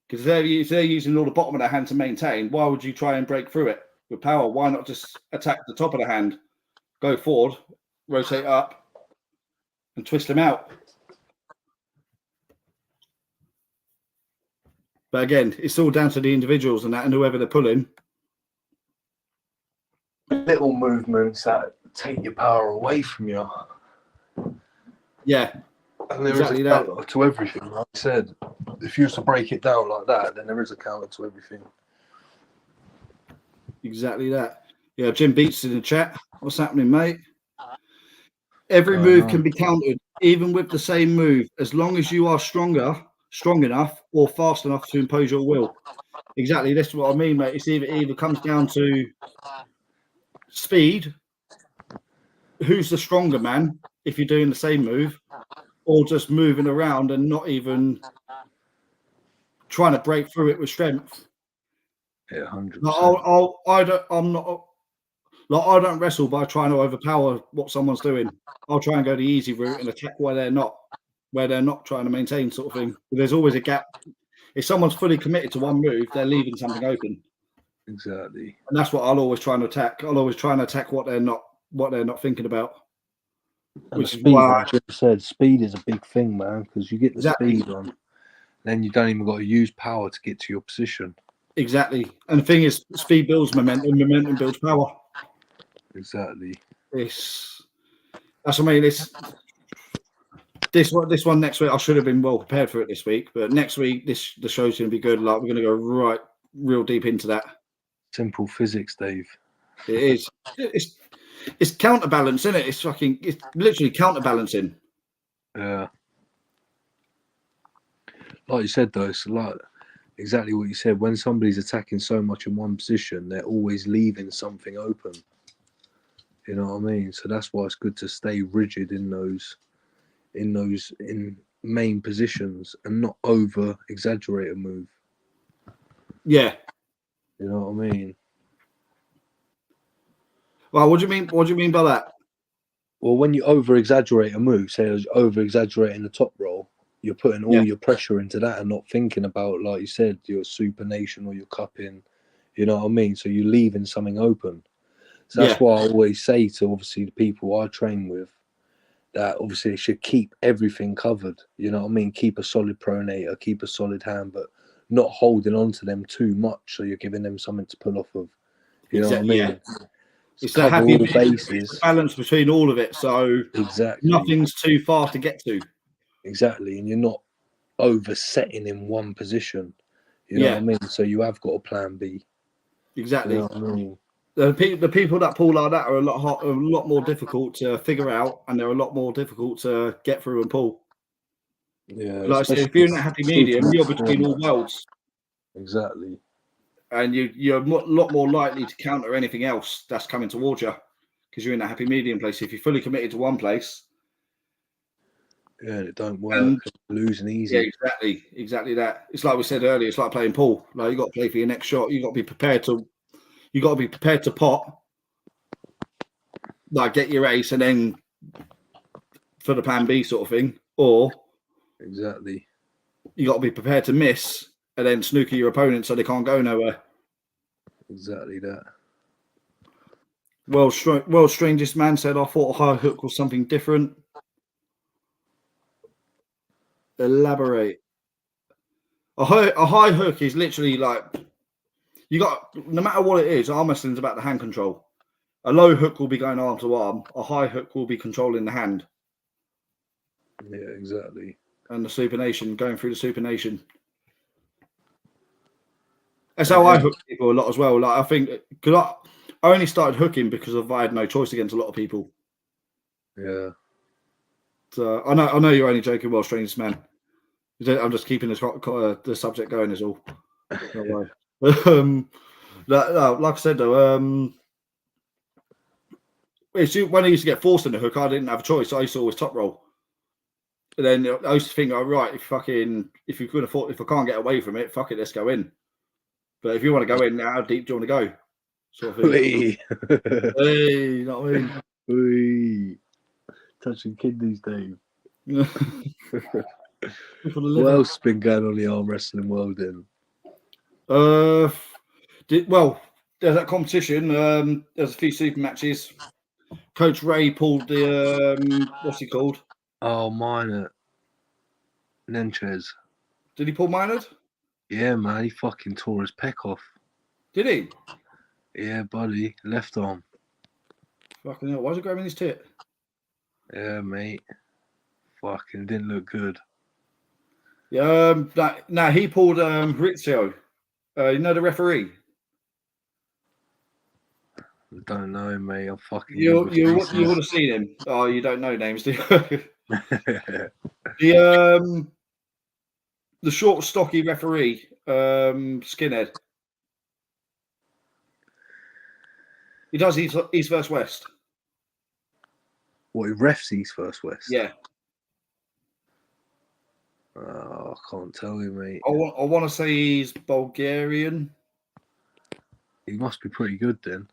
Because if they're using all the bottom of their hand to maintain, why would you try and break through it with power? Why not just attack the top of the hand, go forward, rotate up, and twist them out? But again, it's all down to the individuals and whoever they're pulling. little movements that take your power away from you. Yeah, And there exactly is a that. counter to everything. Like I said, if you was to break it down like that, then there is a counter to everything. Exactly that. Yeah, Jim Beats in the chat. What's happening, mate? Every move can be countered, even with the same move, as long as you are strong enough, or fast enough to impose your will. Exactly. That's what I mean, mate. It's either comes down to speed. Who's the stronger man if you're doing the same move, or just moving around and not even trying to break through it with strength? Yeah, 100%. I don't wrestle by trying to overpower what someone's doing. I'll try and go the easy route and attack where they're not trying to maintain, sort of thing. There's always a gap. If someone's fully committed to one move, they're leaving something open. Exactly. And that's what I'll always try and attack. I'll always try and attack what they're not thinking about. And Which speed, is why like you said, speed is a big thing, man, because you get the Exactly. speed on, then you don't even got to use power to get to your position. Exactly. And the thing is, speed builds momentum builds power. Exactly. That's what I mean. This one next week. I should have been well prepared for it this week, but next week the show's going to be good. Like, we're going to go real deep into that. Simple physics, Dave. It is. It's counterbalance, isn't it? It's literally counterbalancing. Yeah. Like you said, though, it's like exactly what you said. When somebody's attacking so much in one position, they're always leaving something open. You know what I mean? So that's why it's good to stay rigid in main positions and not over exaggerate a move. Yeah. You know what I mean? Well, what do you mean? What do you mean by that? Well, when you over exaggerate a move, say over exaggerating the top roll, you're putting all your pressure into that and not thinking about, like you said, your supination or your cupping. You know what I mean? So you're leaving something open. So that's why I always say to obviously the people I train with that obviously they should keep everything covered. You know what I mean? Keep a solid pronator, keep a solid hand, but not holding on to them too much. So you're giving them something to pull off of. You know what I mean? Yeah. It's the cover happy all bases. balance between all of it. So exactly, nothing's too far to get to. Exactly, and you're not oversetting in one position. You know what I mean? So you have got a plan B. Exactly. You know what I mean? The people that pull like that are a lot more difficult to figure out, and they're a lot more difficult to get through and pull. Yeah. Like I said, if you're in a happy medium, you're between all worlds. Exactly. And you're a lot more likely to counter anything else that's coming towards you because you're in a happy medium place. If you're fully committed to one place, yeah, it don't work. Losing easy. Yeah, exactly that. It's like we said earlier. It's like playing pool. Like, you got to play for your next shot. You got to be prepared to pot, like get your ace, and then for the plan B sort of thing. Or exactly, you got to be prepared to miss and then snooker your opponent so they can't go nowhere. Exactly that. World's strangest man said, "I thought a high hook was something different." Elaborate. A high hook is literally like, you got, no matter what it is, arm wrestling's about the hand control. A low hook will be going arm to arm. A high hook will be controlling the hand. Yeah, exactly. And the supination, going through the supination. That's how I hook people a lot as well. Like, I think, because I only started hooking because I had no choice against a lot of people. Yeah. So I know you're only joking, well, strangest man. I'm just keeping the subject going is all. No way. Like I said though, when I used to get forced in the hook, I didn't have a choice. I used to always top roll. And then I used to think, oh, right, if I can't get away from it, fuck it, let's go in. But if you want to go in, how deep do you want to go? Sort of thing. Hey, you know what I mean? Touching kidneys, Dave. What else has been going on in the arm wrestling world then? There's that competition. There's a few super matches. Coach Ray pulled the what's he called? Oh, Minor. Nenchez. Did he pull Minard? Yeah, man, he fucking tore his pec off. Did he? Yeah, buddy. Left arm. Fucking hell, why is it grabbing his tit? Yeah, mate. Fucking didn't look good. Yeah, no, he pulled Rizzio. You know the referee? I don't know, mate. I'm fucking You Google's would have seen him. Oh, you don't know names, do you? The short, stocky referee, skinhead. He does East versus West. What, he refs East vs West? Yeah. Oh, I can't tell you, mate. I want to say he's Bulgarian. He must be pretty good then.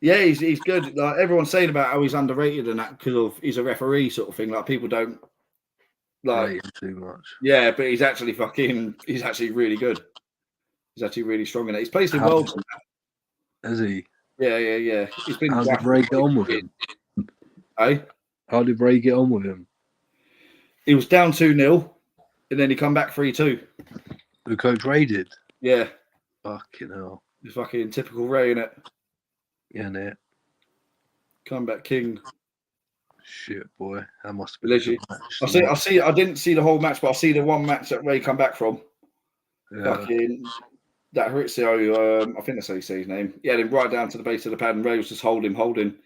Yeah, he's good. Like everyone's saying about how he's underrated and that because of he's a referee sort of thing. Like people don't like Rate him too much. Yeah, but he's actually really good. He's actually really strong in it. He's placed in worlds. Is he? Yeah. He's been. How did Ray get on with him? Eh? How did Ray get on with him? He was down 2-0, and then he come back 3-2. The coach Ray did? Yeah. Fucking hell. It's fucking typical Ray, innit? Yeah, innit? Comeback king. Shit, boy. That must have been a good match. I didn't see the whole match, but I see the one match that Ray come back from. Yeah. Fucking that Maurizio, I think that's how you say his name. Yeah, then right down to the base of the pad, and Ray was just holding.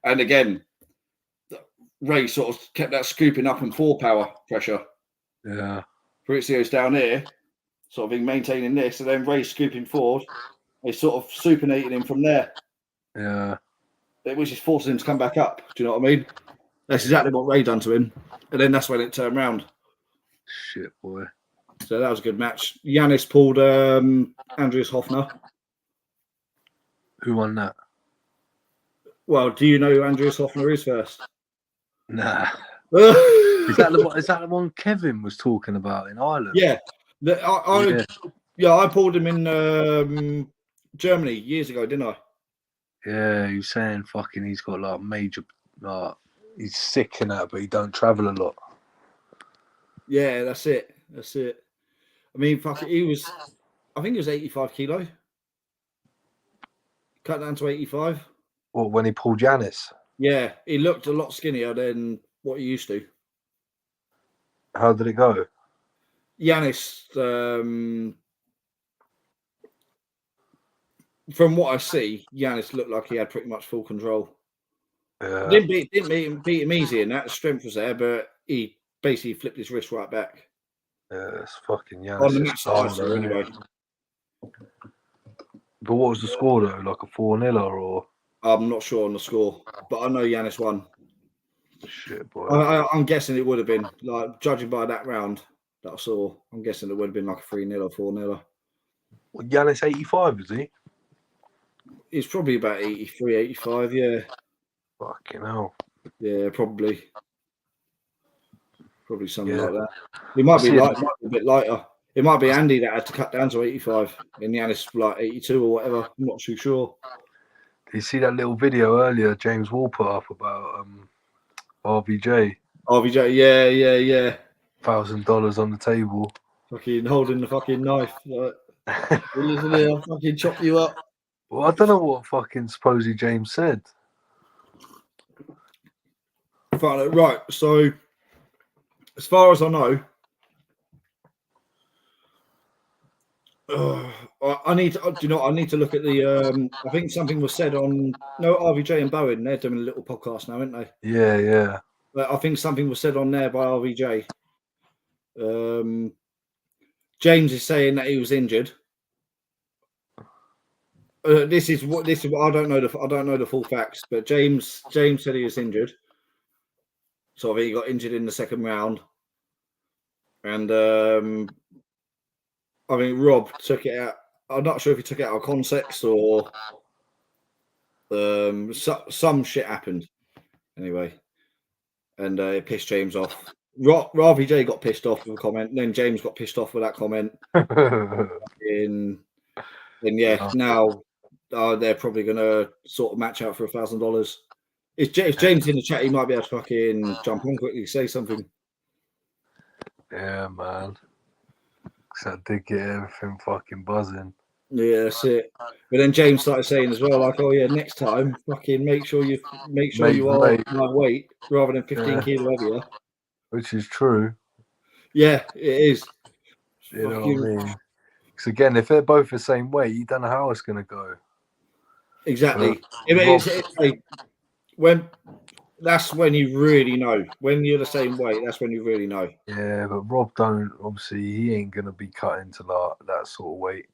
And again, Ray sort of kept that scooping up and 4-power pressure. Yeah. Maurizio's down here, sort of maintaining this, and then Ray scooping forward. They sort of supinating him from there. Yeah. Which is forcing him to come back up. Do you know what I mean? That's exactly what Ray done to him. And then that's when it turned round. Shit, boy. So that was a good match. Yanis pulled Andreas Hoffner. Who won that? Well, do you know who Andreas Hoffner is first? Nah. Is that the one Kevin was talking about in Ireland? Yeah. I pulled him in Germany years ago, didn't I? Yeah, he was saying fucking he's got like major, he's sick and that, but he don't travel a lot. Yeah, that's it. I mean, I think he was 85 kilo. Cut down to 85. Well, when he pulled Yanis? Yeah, he looked a lot skinnier than what he used to. How did it go? Yanis, from what I see, Yanis looked like he had pretty much full control. Yeah. Didn't beat him easy, and that strength was there, but he basically flipped his wrist right back. Yeah, it's fucking Yanis. On the match anyway. But what was the score though? Like a 4-0 or? I'm not sure on the score, but I know Yanis won. Shit, boy. I'm guessing it would have been, like, judging by that round that I saw, I'm guessing it would have been like a 3-0 or 4-0. Well, Yanis 85, is he? He's probably about 83, 85, yeah. Fucking hell. Yeah, probably. Probably something like that. He might be a bit lighter. It might be Andy that had to cut down to 85 and Yanis like 82 or whatever. I'm not too sure. Did you see that little video earlier James Wall put up about RVJ? RVJ, yeah. $1,000 on the table. Fucking holding the fucking knife. Like, listen here, I'll fucking chop you up. Well, I don't know what fucking supposedly James said. Right, so as far as I know, I need to. I need to look at the. I think something was said on RVJ and Bowen. They're doing a little podcast now, aren't they? Yeah. But I think something was said on there by RVJ. James is saying that he was injured. This is what I don't know the full facts, but James said he was injured. So I think he got injured in the second round, and I think Rob took it out. I'm not sure if he took it out of context or some shit happened anyway, and it pissed James off. RVJ got pissed off with a comment, and then James got pissed off with that comment. Now they're probably going to sort of match out for $1,000. If James in the chat, he might be able to fucking jump on quickly, say something. Yeah, man. Because I did get everything fucking buzzing. Yeah, that's it. But then James started saying as well, like, "Oh yeah, next time, fucking make sure you are Mate, my weight rather than 15 yeah, kilo heavier." which is true. Yeah, it is. You know what Fucking I mean? Because again, if they're both the same weight, you don't know how it's going to go. exactly. Rob, It's like when that's when you really know. When you're the same weight, that's when you really know. yeah, but Rob don't. Obviously, he ain't going to be cutting to that sort of weight.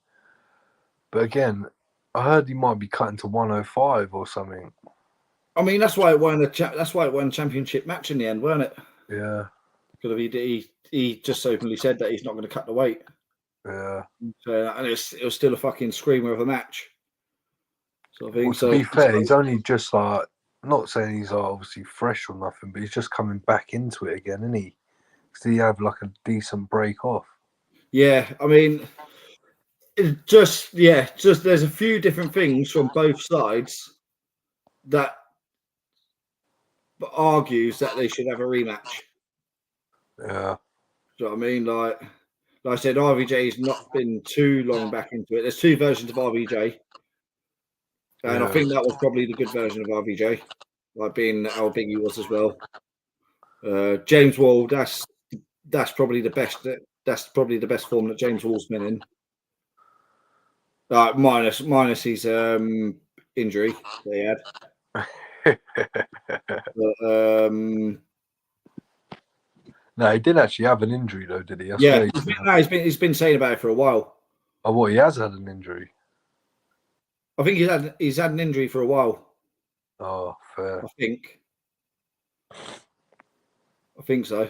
But again, I heard he might be cutting to 105 or something. I mean, that's why it won the championship match in the end, weren't it? Yeah, Because he just openly said that he's not going to cut the weight. yeah. So, and it was still a fucking screamer of a match. So I Well, think to so. be fair, he's only just like, not saying he's obviously fresh or nothing, but he's just coming back into it again, isn't he? Because he had like a decent break off. Yeah, I mean, just there's a few different things from both sides that argues that they should have a rematch. Yeah, Do you know what I mean? Like I said, RVJ's not been too long back into it. There's two versions of RVJ, and I yeah. think that was probably the good version of RVJ, like being how big he was as well. James Wall, that's probably the best. That's probably the best form that James Wall's been in. Minus his injury that he had. But, No, he did actually have an injury though, did he? I yeah, swear. he's been saying about it for a while. Oh, what? He has had an injury. I think he's had an injury for a while. Oh, fair. I think so.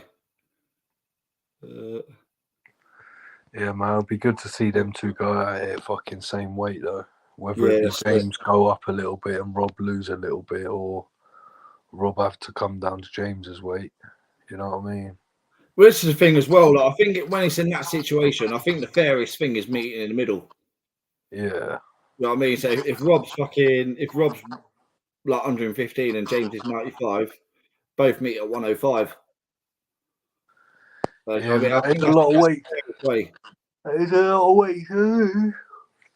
Yeah, man, it'd be good to see them two go at it fucking same weight though. Whether Yeah, it be that's James go up a little bit and Rob lose a little bit, or Rob have to come down to James's weight. You know what I mean? well, this is the thing as well. Like, I think when it's in that situation, I think the fairest thing is meeting in the middle. Yeah. You know what I mean? So if Rob's like 115 and James is 95, both meet at 105. Yeah, I mean, but I that think is a lot of that's weight. the fairest way. That is a lot of weight too.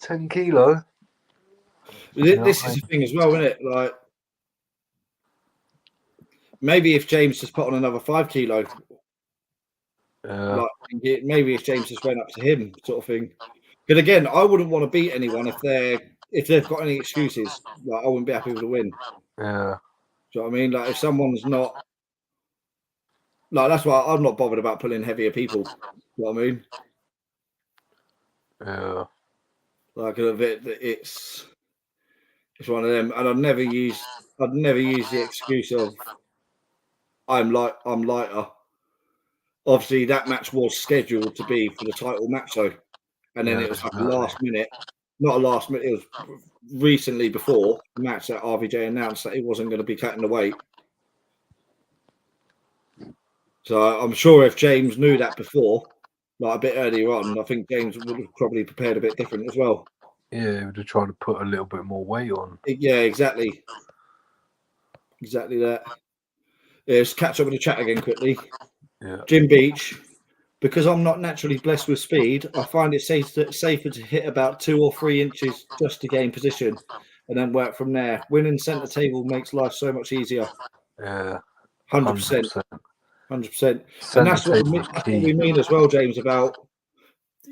10 kilo. You know This what I is mean? the thing as well, isn't it? Like maybe if James just put on another 5 kilo, Yeah, like maybe if James just went up to him, sort of thing. But again, I wouldn't want to beat anyone if they've got any excuses. Like I wouldn't be happy with a win. yeah, Do you know what I mean? Like if someone's not like that's why I'm not bothered about pulling heavier people. You know what I mean? yeah, Like it's one of them, and I'd never use the excuse of I'm lighter. Obviously, that match was scheduled to be for the title match, though, and then yeah, it was like a exactly. last minute, not a last minute. It was recently before the match that RVJ announced that he wasn't going to be cutting the weight. So I'm sure if James knew that before, like a bit earlier on, I think James would have probably prepared a bit different as well. Yeah, he would have tried to put a little bit more weight on. Yeah, exactly that. Yeah, let's catch up with the chat again quickly. Yeah, Jim Beach, because I'm not naturally blessed with speed, I find it safer to hit about 2 or 3 inches just to gain position and then work from there. Winning centre table makes life so much easier. yeah, 100%. 100%. 100%. And Centre table's that's what key. we mean as well, James, about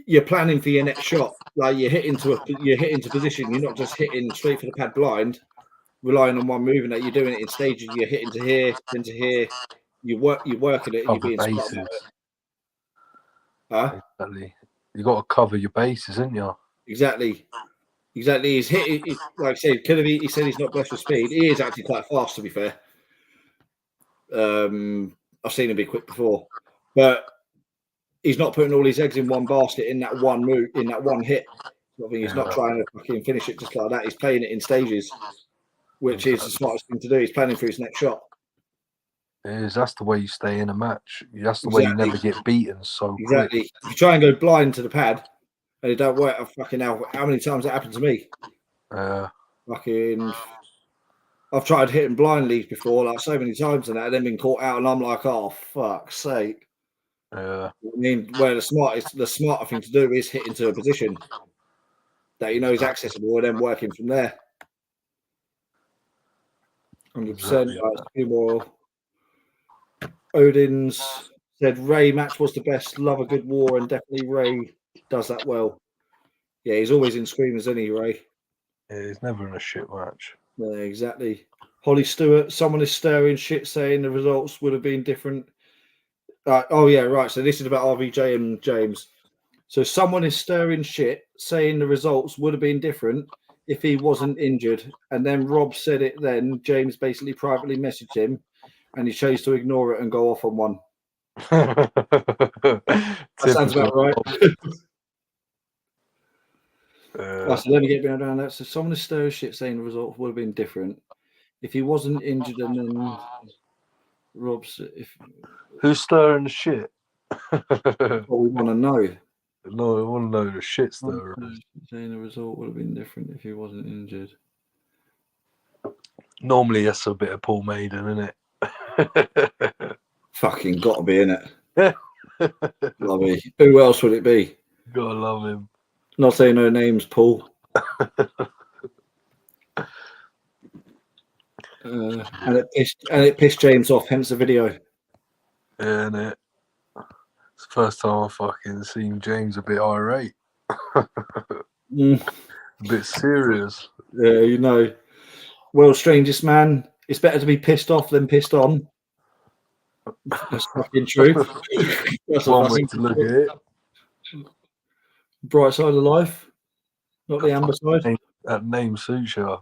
you're planning for your next shot. Like you're hitting to position. You're not just hitting straight for the pad blind, relying on one move, and that you're doing it in stages. You're hitting to here, then to here. You're working it, and you're Cover being smart about bases. it. Huh? Exactly. You got to cover your bases, ain't you? Exactly. He's hit. Like I said, he said he's not blessed with speed. He is actually quite fast, to be fair. I've seen him be quick before, but he's not putting all his eggs in one basket in that one move, in that one hit. I think he's not Yeah, trying to fucking finish it just like that. He's playing it in stages, which is the exactly. smartest thing to do. He's planning for his next shot. It is. That's the way you stay in a match. That's the way you Exactly. never get beaten so quick. Exactly. If you try and go blind to the pad and it don't work, fucking hell, how many times that happened to me? Fucking, I've tried hitting blindly before, like so many times, and then been caught out, and I'm like, oh fuck's sake. Yeah, I mean, where the smarter thing to do is hit into a position. that he knows accessible and then working from there. 100%. Exactly. A few more. Odin's said Ray match was the best. Love a good war, and definitely Ray does that well. Yeah, he's always in screamers, isn't he, Ray? Yeah, he's never in a shit match. Yeah, exactly. Holly Stewart, someone is stirring shit saying the results would have been different. Oh, yeah, right. So this is about RVJ and James. So someone is stirring shit saying the results would have been different if he wasn't injured. And then Rob said it then. James basically privately messaged him and he chose to ignore it and go off on one. That sounds about right. So let me get around that. So someone is stirring shit saying the results would have been different if he wasn't injured. And then Rob's who's stirring the shit? What we want to know. No, I want to know the shit stirrer. Saying the result would have been different if he wasn't injured. Normally, that's a bit of Paul Maiden, isn't it? Fucking gotta be, innit? Lovely. Who else would it be? Gotta love him. Not saying no names, Paul. And it pissed James off, hence the video. Yeah, innit? It's the first time I've fucking seen James a bit irate. A bit serious. Yeah, you know. World's strangest man. It's better to be pissed off than pissed on. That's fucking true. That's one way to look at it. Bright side of life, not the amber side. That name suits you.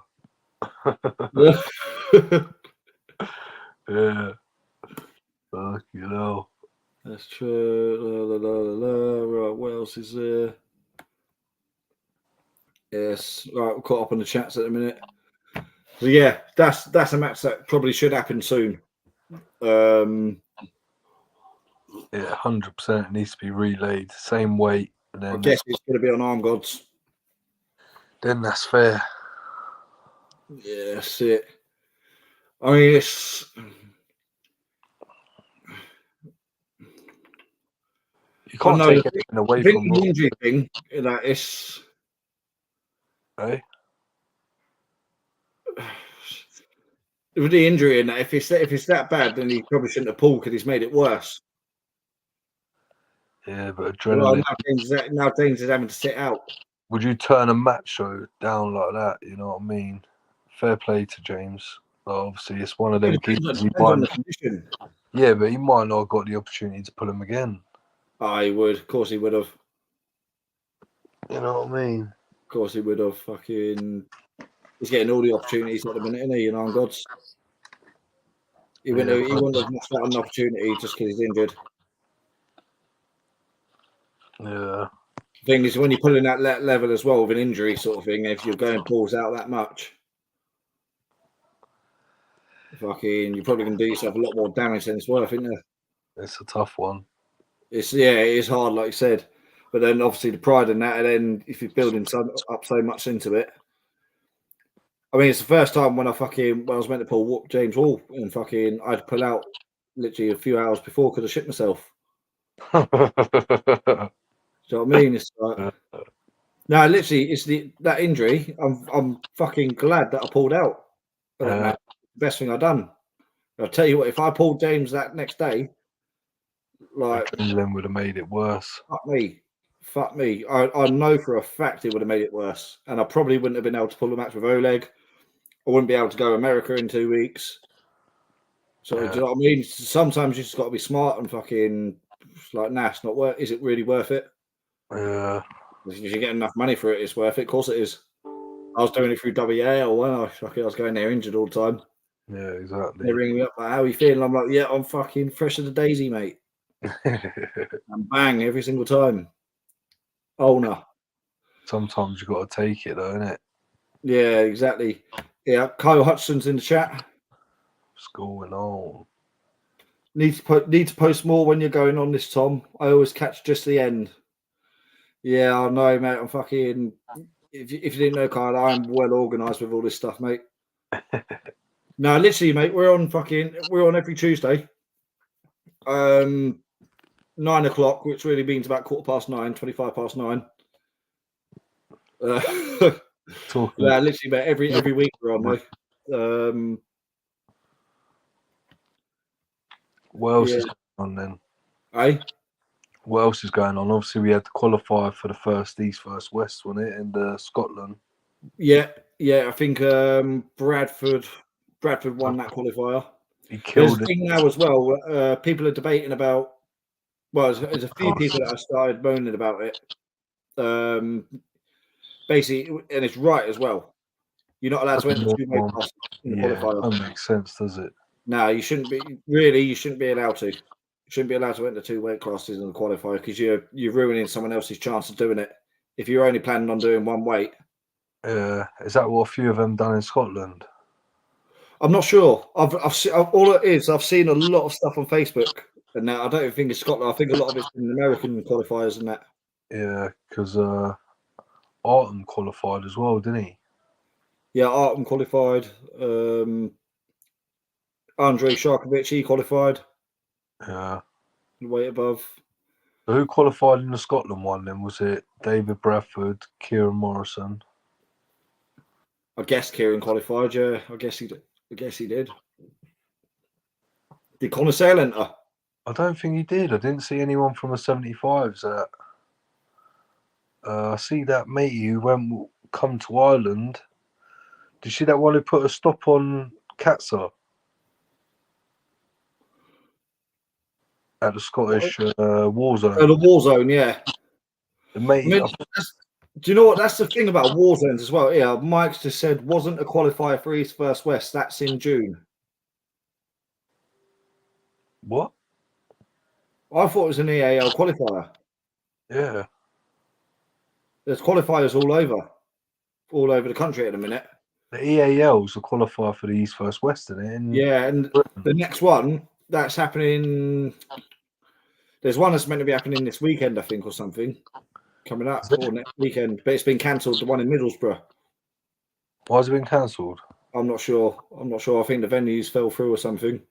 Yeah. Fuck, you know. That's true. Right, what else is there? Yes. Right, we're caught up on the chats at the minute. So yeah, that's a match that probably should happen soon. Yeah, 100%. It needs to be relayed. Same weight. And then I guess it's going to be on Arm Gods. Then that's fair. Yeah, that's it. I mean, it's. You can't take anything away from the injury thing. That it's. Hey? With the injury in that, if it's that bad, then he probably shouldn't have pulled because he's made it worse. Yeah, but adrenaline. Well, now James is having to sit out. Would you turn a match show down like that? You know what I mean? Fair play to James. Obviously, it's one of them kids. Yeah, but he might not have got the opportunity to pull him again. I would. Of course, he would have. You know what I mean? Of course, he would have. Fucking. He's getting all the opportunities at the minute, isn't he? You know, on Gods. He wouldn't have missed out on an opportunity just because he's injured. Yeah. The thing is, when you're pulling that level as well with an injury sort of thing, if you're going balls out that much, you're probably going to do yourself a lot more damage than it's worth, isn't it? It's a tough one. It is hard, like you said. But then obviously the pride in that, and then if you're building up so much into it. I mean, it's the first time when I was meant to pull James Hall and I'd pull out literally a few hours before because I shit myself. Do you know what I mean? It's like, no, literally, it's that injury. I'm fucking glad that I pulled out. The best thing I've done. I'll tell you what, if I pulled James that next day, like adrenaline would have made it worse. Fuck me. I know for a fact it would have made it worse, and I probably wouldn't have been able to pull the match with Oleg. I wouldn't be able to go to America in 2 weeks. So do you know what I mean? Sometimes you just got to be smart and fucking like, nah, it's not worth. Is it really worth it? Yeah. If you get enough money for it, it's worth it. Of course it is. I was doing it through WA, when I was going there injured all the time. Yeah, exactly. They ring me up like, how are you feeling? I'm like, yeah, I'm fucking fresh as a daisy, mate. And bang, every single time. Oh no. Sometimes you got to take it, though, innit? Yeah, exactly. Yeah, Kyle Hutchinson's in the chat. What's going on? Need to post more when you're going on this, Tom. I always catch just the end. Yeah, I know, mate. I'm fucking. If you didn't know, Kyle, I'm well organised with all this stuff, mate. No, literally, mate. We're on every Tuesday. 9 o'clock, which really means about 9:25 past 9. Talking. Yeah, literally, mate. Every week we're on there. What else Yeah. is going on then? Eh? What else is going on? Obviously, we had to qualify for the first East, first West, wasn't it, in Scotland? Yeah. I think Bradford won that qualifier. He There's killed a it. thing now as well. People are debating about. Well, there's a few people that have started moaning about it. Basically, and it's right as well. You're not allowed to enter two weight classes in the qualifier. That makes sense, does it? No, you shouldn't be. Really, you shouldn't be allowed to. You shouldn't be allowed to enter two weight classes in the qualifier because you're ruining someone else's chance of doing it. If you're only planning on doing one weight. Is that what a few of them done in Scotland? I'm not sure. I've seen a lot of stuff on Facebook, and now I don't even think it's Scotland. I think a lot of it's in American qualifiers and that. Yeah, because Artem qualified as well, didn't he? Yeah, Artem qualified. Andrei Sharkovic, he qualified. Yeah. Weight above. So who qualified in the Scotland one then? Was it David Bradford, Kieran Morrison? I guess Kieran qualified. Yeah, I guess he did. Did Connor Sale enter? I don't think he did. I didn't see anyone from the 75s. I see that matey who come to Ireland. Did you see that one who put a stop on Katza at the Scottish war zone? The war zone, yeah. The matey, do you know what? That's the thing about war zones as well. Yeah, Mike's just said wasn't a qualifier for East vs West. That's in June. What? I thought it was an EAL qualifier. Yeah. There's qualifiers all over the country at the minute. The EAL is a qualifier for the East vs West, isn't it? Yeah, and the next one that's happening. There's one that's meant to be happening this weekend, I think, or something, coming up or next weekend, but it's been cancelled. The one in Middlesbrough. Why has it been cancelled? I'm not sure. I think the venues fell through or something.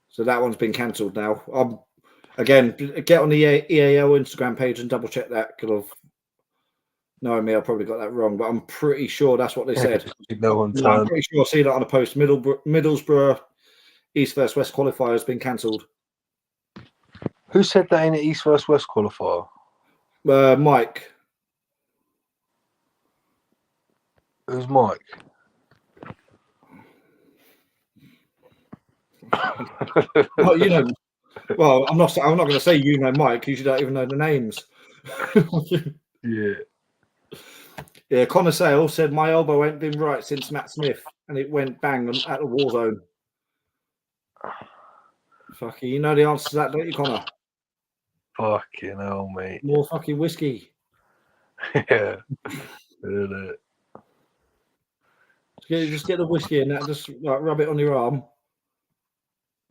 So that one's been cancelled now. Again, get on the EAL Instagram page and double check that because knowing me, I probably got that wrong, but I'm pretty sure that's what they said. I'm pretty sure I see that on a post. Middlesbrough East vs West qualifier has been cancelled. Who said that in the East vs West qualifier? Mike. Who's Mike? Well, you know. Well, I'm not going to say you know Mike because you don't even know the names. Yeah. Yeah, Connor Sale said my elbow ain't been right since Matt Smith, and it went bang at the war zone. Fucking, you know the answer to that, don't you, Connor? Fucking hell, mate. More fucking whiskey. Yeah. Just get the whiskey and that, just like rub it on your arm.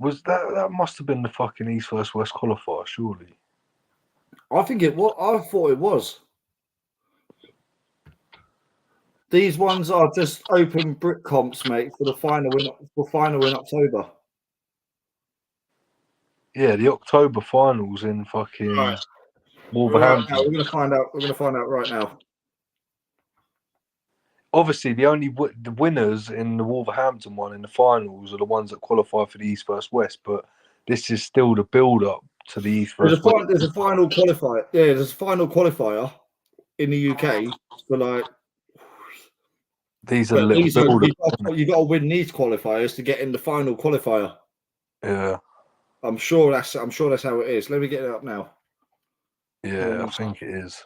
Was that must have been the fucking East vs West qualifier, surely? I think it was. I thought it was. These ones are just open brick comps, mate, for the final in October. Yeah, the October finals in fucking Wolverhampton. Right, we're gonna find out. We're gonna find out right now. Obviously, the winners in the Wolverhampton one in the finals are the ones that qualify for the East vs West. But this is still the build-up to the East vs West. There's a final qualifier. Yeah, there's a final qualifier in the UK for like. These are little you got to win these qualifiers to get in the final qualifier. Yeah. I'm sure that's how it is. Let me get it up now. Yeah, I think it is.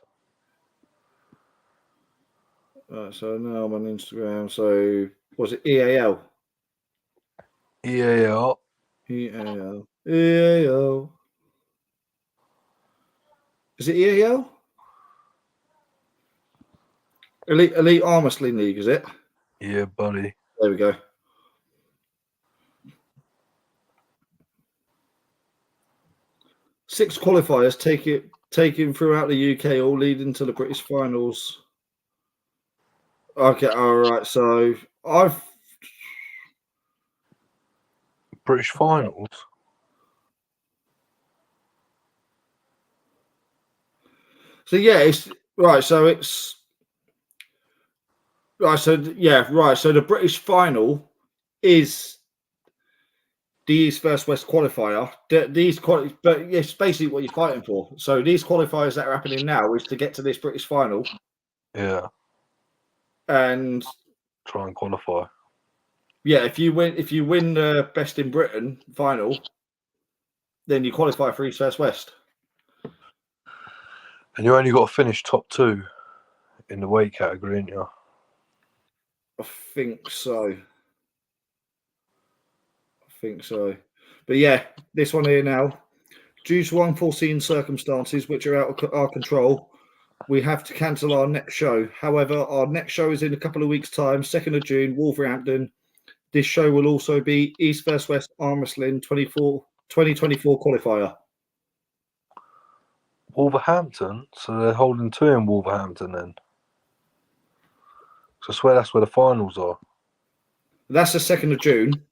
So now I'm on Instagram. So was it EAL? EAL. EAL. Is it EAL? Elite Armwrestling League, is it? Yeah, buddy. There we go. Six qualifiers taken throughout the UK, all leading to the British finals. Okay, all right. So British finals. So yeah, it's right. So it's Right, so yeah, right. So the British final is the East versus West qualifier. But it's basically what you're fighting for. So these qualifiers that are happening now is to get to this British final. Yeah. And Try and qualify. yeah, if you win the Best in Britain final, then you qualify for East versus West. And you only got to finish top 2 in the weight category, ain't you? I think so. But yeah, this one here now, due to unforeseen circumstances which are out of our control, we have to cancel our next show. However, our next show is in a couple of weeks' time, 2nd of June, Wolverhampton. This show will also be East vs West Armwrestling 2024 qualifier. Wolverhampton? So they're holding 2 in Wolverhampton then? So I swear that's where the finals are. That's the 2nd of June.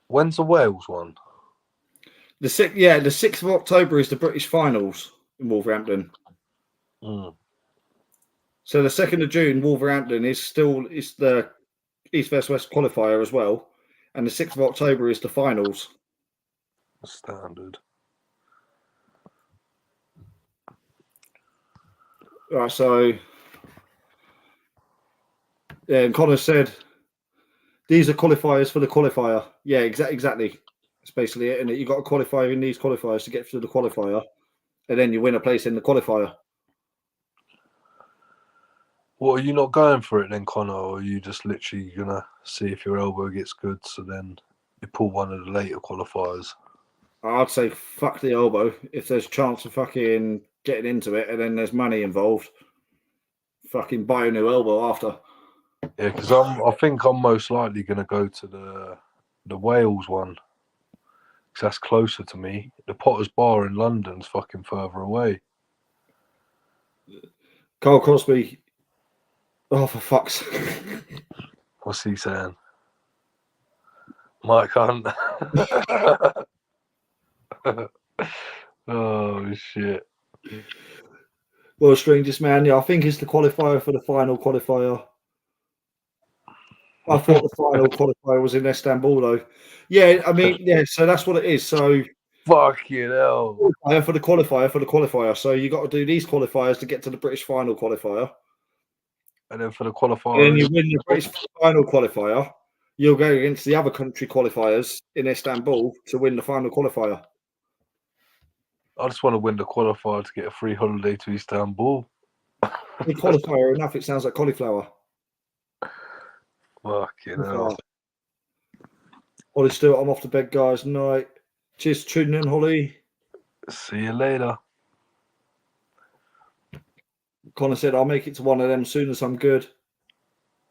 When's the Wales one? The 6th of October is the British finals in Wolverhampton. Mm. So the 2nd of June, Wolverhampton is the East vs West qualifier as well, and the 6th of October is the finals. Standard. Right, so yeah, and Connor said these are qualifiers for the qualifier. Yeah, exactly. That's basically it, and you got to qualify in these qualifiers to get through the qualifier, and then you win a place in the qualifier. What, are you not going for it then, Connor, or are you just literally gonna see if your elbow gets good, so then you pull one of the later qualifiers? I'd say fuck the elbow. If there's a chance of fucking getting into it, and then there's money involved, fucking buy a new elbow after. Yeah, because I think I'm most likely gonna go to the Wales one, because that's closer to me. The Potter's Bar in London's fucking further away. Carl Crosby. Oh, for fuck's sake. What's he saying? Mike Hunt. Oh shit. Well, strangest man, yeah, I think it's the qualifier for the final qualifier. I thought the final qualifier was in Istanbul, though. Yeah, I mean, yeah, so that's what it is. So, fucking hell. For the qualifier. So, you got to do these qualifiers to get to the British final qualifier. And then for the qualifier. And you win the British final qualifier, you'll go against the other country qualifiers in Istanbul to win the final qualifier. I just want to win the qualifier to get a free holiday to Istanbul. The qualifier enough, it sounds like cauliflower. Fucking hell. Holly Stewart, I'm off to bed, guys. Night. Cheers for tuning in, Holly. See you later. Connor said, I'll make it to one of them soon as I'm good.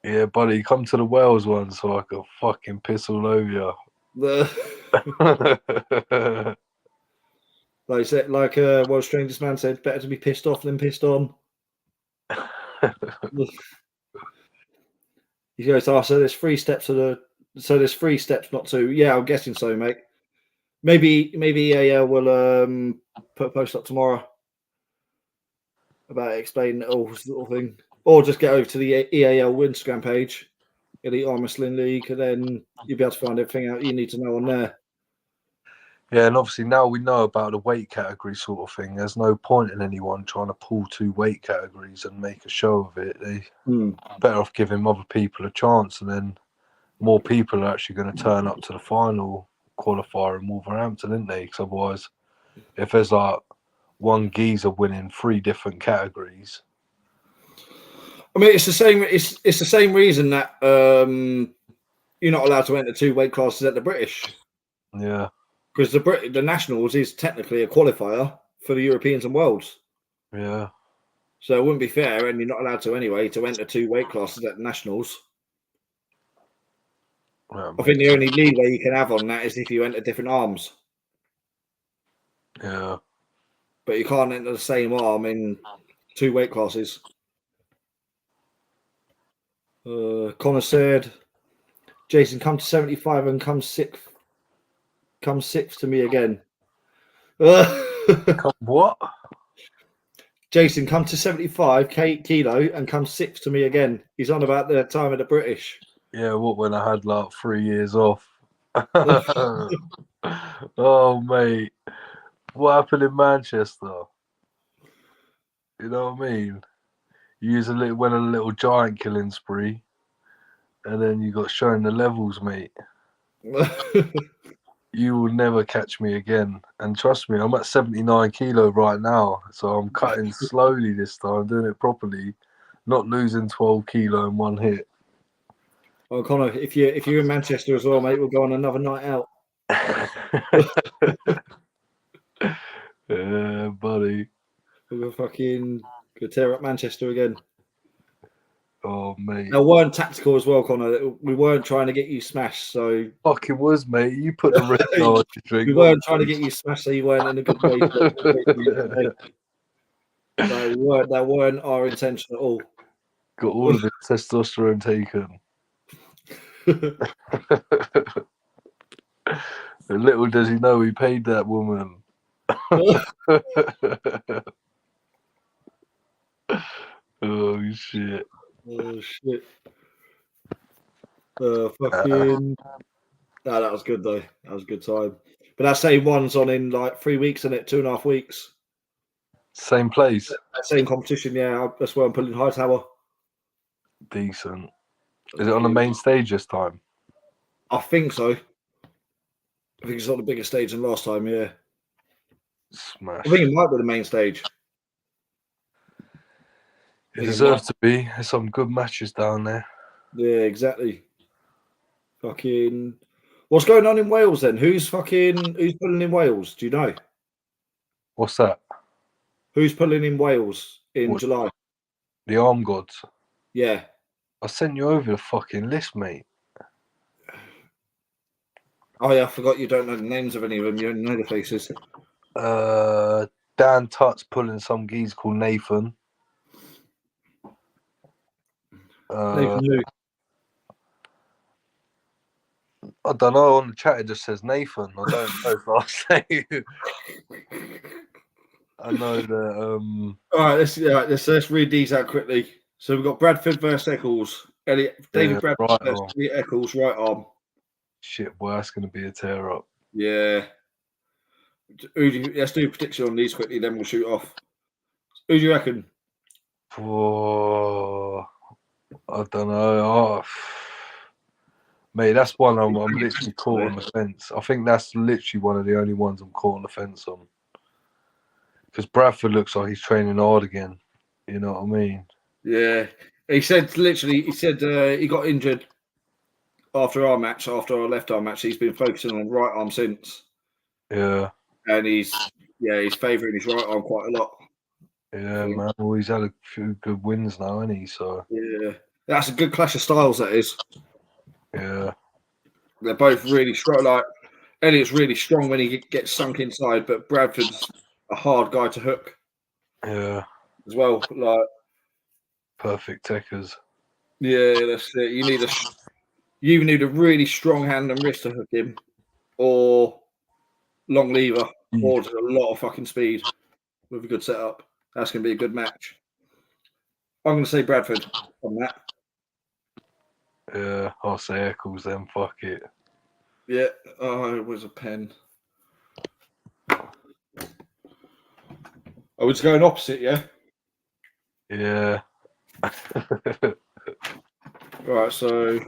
Yeah, buddy, come to the Wales one so I can fucking piss all over you. Like World's Strangest Man said, better to be pissed off than pissed on. He goes, so there's 3 steps there's 3 steps, not 2. Yeah, I'm guessing so, mate. Maybe EAL will put a post up tomorrow about explaining the whole sort of thing. Or just get over to the EAL Instagram page, Elite Armwrestling League, and then you'll be able to find everything out you need to know on there. Yeah, and obviously now we know about the weight category sort of thing. There's no point in anyone trying to pull 2 weight categories and make a show of it. They better off giving other people a chance, and then more people are actually going to turn up to the final qualifier in Wolverhampton, isn't they? Because otherwise, if there's like one geezer winning 3 different categories, I mean, it's the same. It's the same reason that you're not allowed to enter 2 weight classes at the British. Yeah. Because the Nationals is technically a qualifier for the Europeans and Worlds. Yeah. So it wouldn't be fair, and you're not allowed to anyway, to enter 2 weight classes at the Nationals. Yeah, I think the only leeway you can have on that is if you enter different arms. Yeah. But you can't enter the same arm in 2 weight classes. Connor said, Jason, come to 75 and come 6th. Come 6th to me again. Come what? Jason, come to 75 kilo and come 6 to me again. He's on about the time of the British. Yeah, what when I had like 3 years off? Oh, mate. What happened in Manchester? You know what I mean? You went on a little giant killing spree, and then you got shown the levels, mate. You will never catch me again. And trust me, I'm at 79 kilo right now, so I'm cutting slowly this time, doing it properly, not losing 12 kilo in one hit. Well, Connor, if you're in Manchester as well, mate, we'll go on another night out. Yeah, buddy. We'll fucking go tear up Manchester again. Oh, mate. Now, we weren't tactical as well, Connor. We weren't trying to get you smashed, so Fucking was, mate. You put the wrist on your drink. we weren't trying to get you smashed, so you weren't in a good way. That weren't our intention at all. Got all of his testosterone taken. And little does he know he paid that woman. Oh shit. Oh shit. Fucking. No, that was good though. That was a good time. But that same one's on in like 3 weeks, isn't it? 2.5 weeks. Same place. That same competition, yeah. That's where I'm pulling Hightower. Decent. Is it on the main stage this time? I think so. I think it's on the bigger stage than last time, yeah. Smash. I think it might be the main stage. It deserves to be. There's some good matches down there. Yeah, exactly. Fucking. What's going on in Wales then? Who's pulling in Wales? Do you know? What's that? Who's pulling in Wales in July? The Arm Gods. Yeah. I sent you over the fucking list, mate. Oh yeah, I forgot you don't know the names of any of them. You only know the faces. Dan Tutt's pulling some geese called Nathan. Nathan who? I don't know. On the chat, it just says Nathan. I don't know if I'll say. I know that. All right, let's read these out quickly. So we've got Bradford versus Eccles. David Bradford right versus Elliot Eccles, right arm. Shit, boy, that's going to be a tear up. Yeah. Let's do a prediction on these quickly, then we'll shoot off. Who do you reckon? Oh, I don't know. Mate, that's one I'm literally caught on the fence. I think that's literally one of the only ones I'm caught on the fence on. Because Bradford looks like he's training hard again. You know what I mean? Yeah. He said he got injured after our left arm match. He's been focusing on right arm since. Yeah. And he's favouring his right arm quite a lot. Yeah, man. Well, he's had a few good wins now, hasn't he? So yeah. That's a good clash of styles, that is. Yeah. They're both really strong. Like Elliot's really strong when he gets sunk inside, but Bradford's a hard guy to hook. Yeah. As well, like perfect techers. Yeah, that's it. You need a really strong hand and wrist to hook him, or long lever, or just a lot of fucking speed with a good setup. That's going to be a good match. I'm going to say Bradford on that. Yeah, I'll say Eccles then. Fuck it. Yeah. Oh, it was a pen. Oh, it's going opposite, yeah? Yeah. Right, so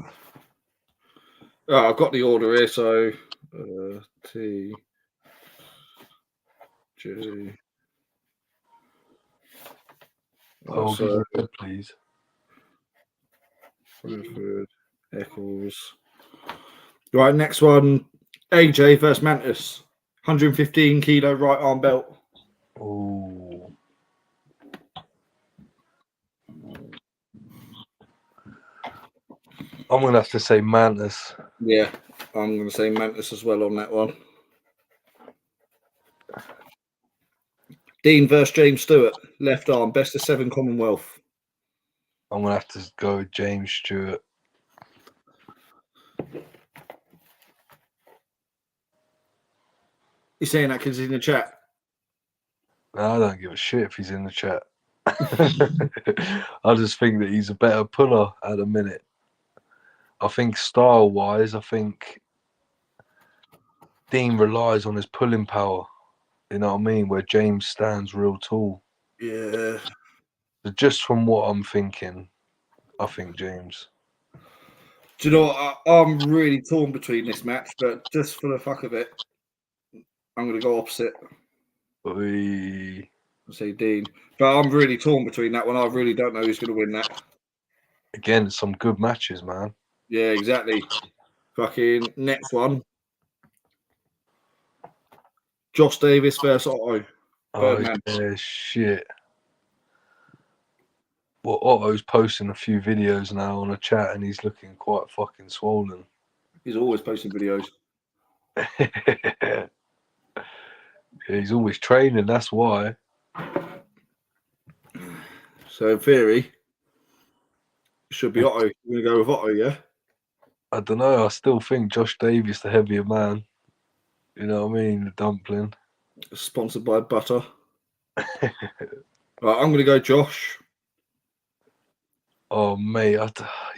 I've got the order here. So T, J. Oh, so, please. Bradford, Eccles. Right, next one. AJ versus Mantis. 115 kilo right arm belt. Oh. I'm going to have to say Mantis. Yeah, I'm going to say Mantis as well on that one. Dean versus James Stewart. Left arm. Best of 7 Commonwealth. I'm going to have to go with James Stewart. You saying that because he's in the chat? No, I don't give a shit if he's in the chat. I just think that he's a better puller at the minute. I think style-wise, I think Dean relies on his pulling power. You know what I mean? Where James stands real tall. Yeah. So just from what I'm thinking, I think James. Do you know what? I'm really torn between this match, but just for the fuck of it, I'm going to go opposite. Oy. I'll say Dean. But I'm really torn between that one. I really don't know who's going to win that. Again, some good matches, man. Yeah, exactly. Fucking next one. Josh Davis versus Otto. Oh, Birdman. yeah, shit. Well, Otto's posting a few videos now on a chat and he's looking quite fucking swollen. He's always posting videos. Yeah, he's always training, that's why. So in theory, it should be Otto. We're going to go with Otto, yeah? I don't know, I still think Josh Davis the heavier man. You know what I mean? The dumpling. Sponsored by Butter. Right, I'm going to go Josh. Oh, mate,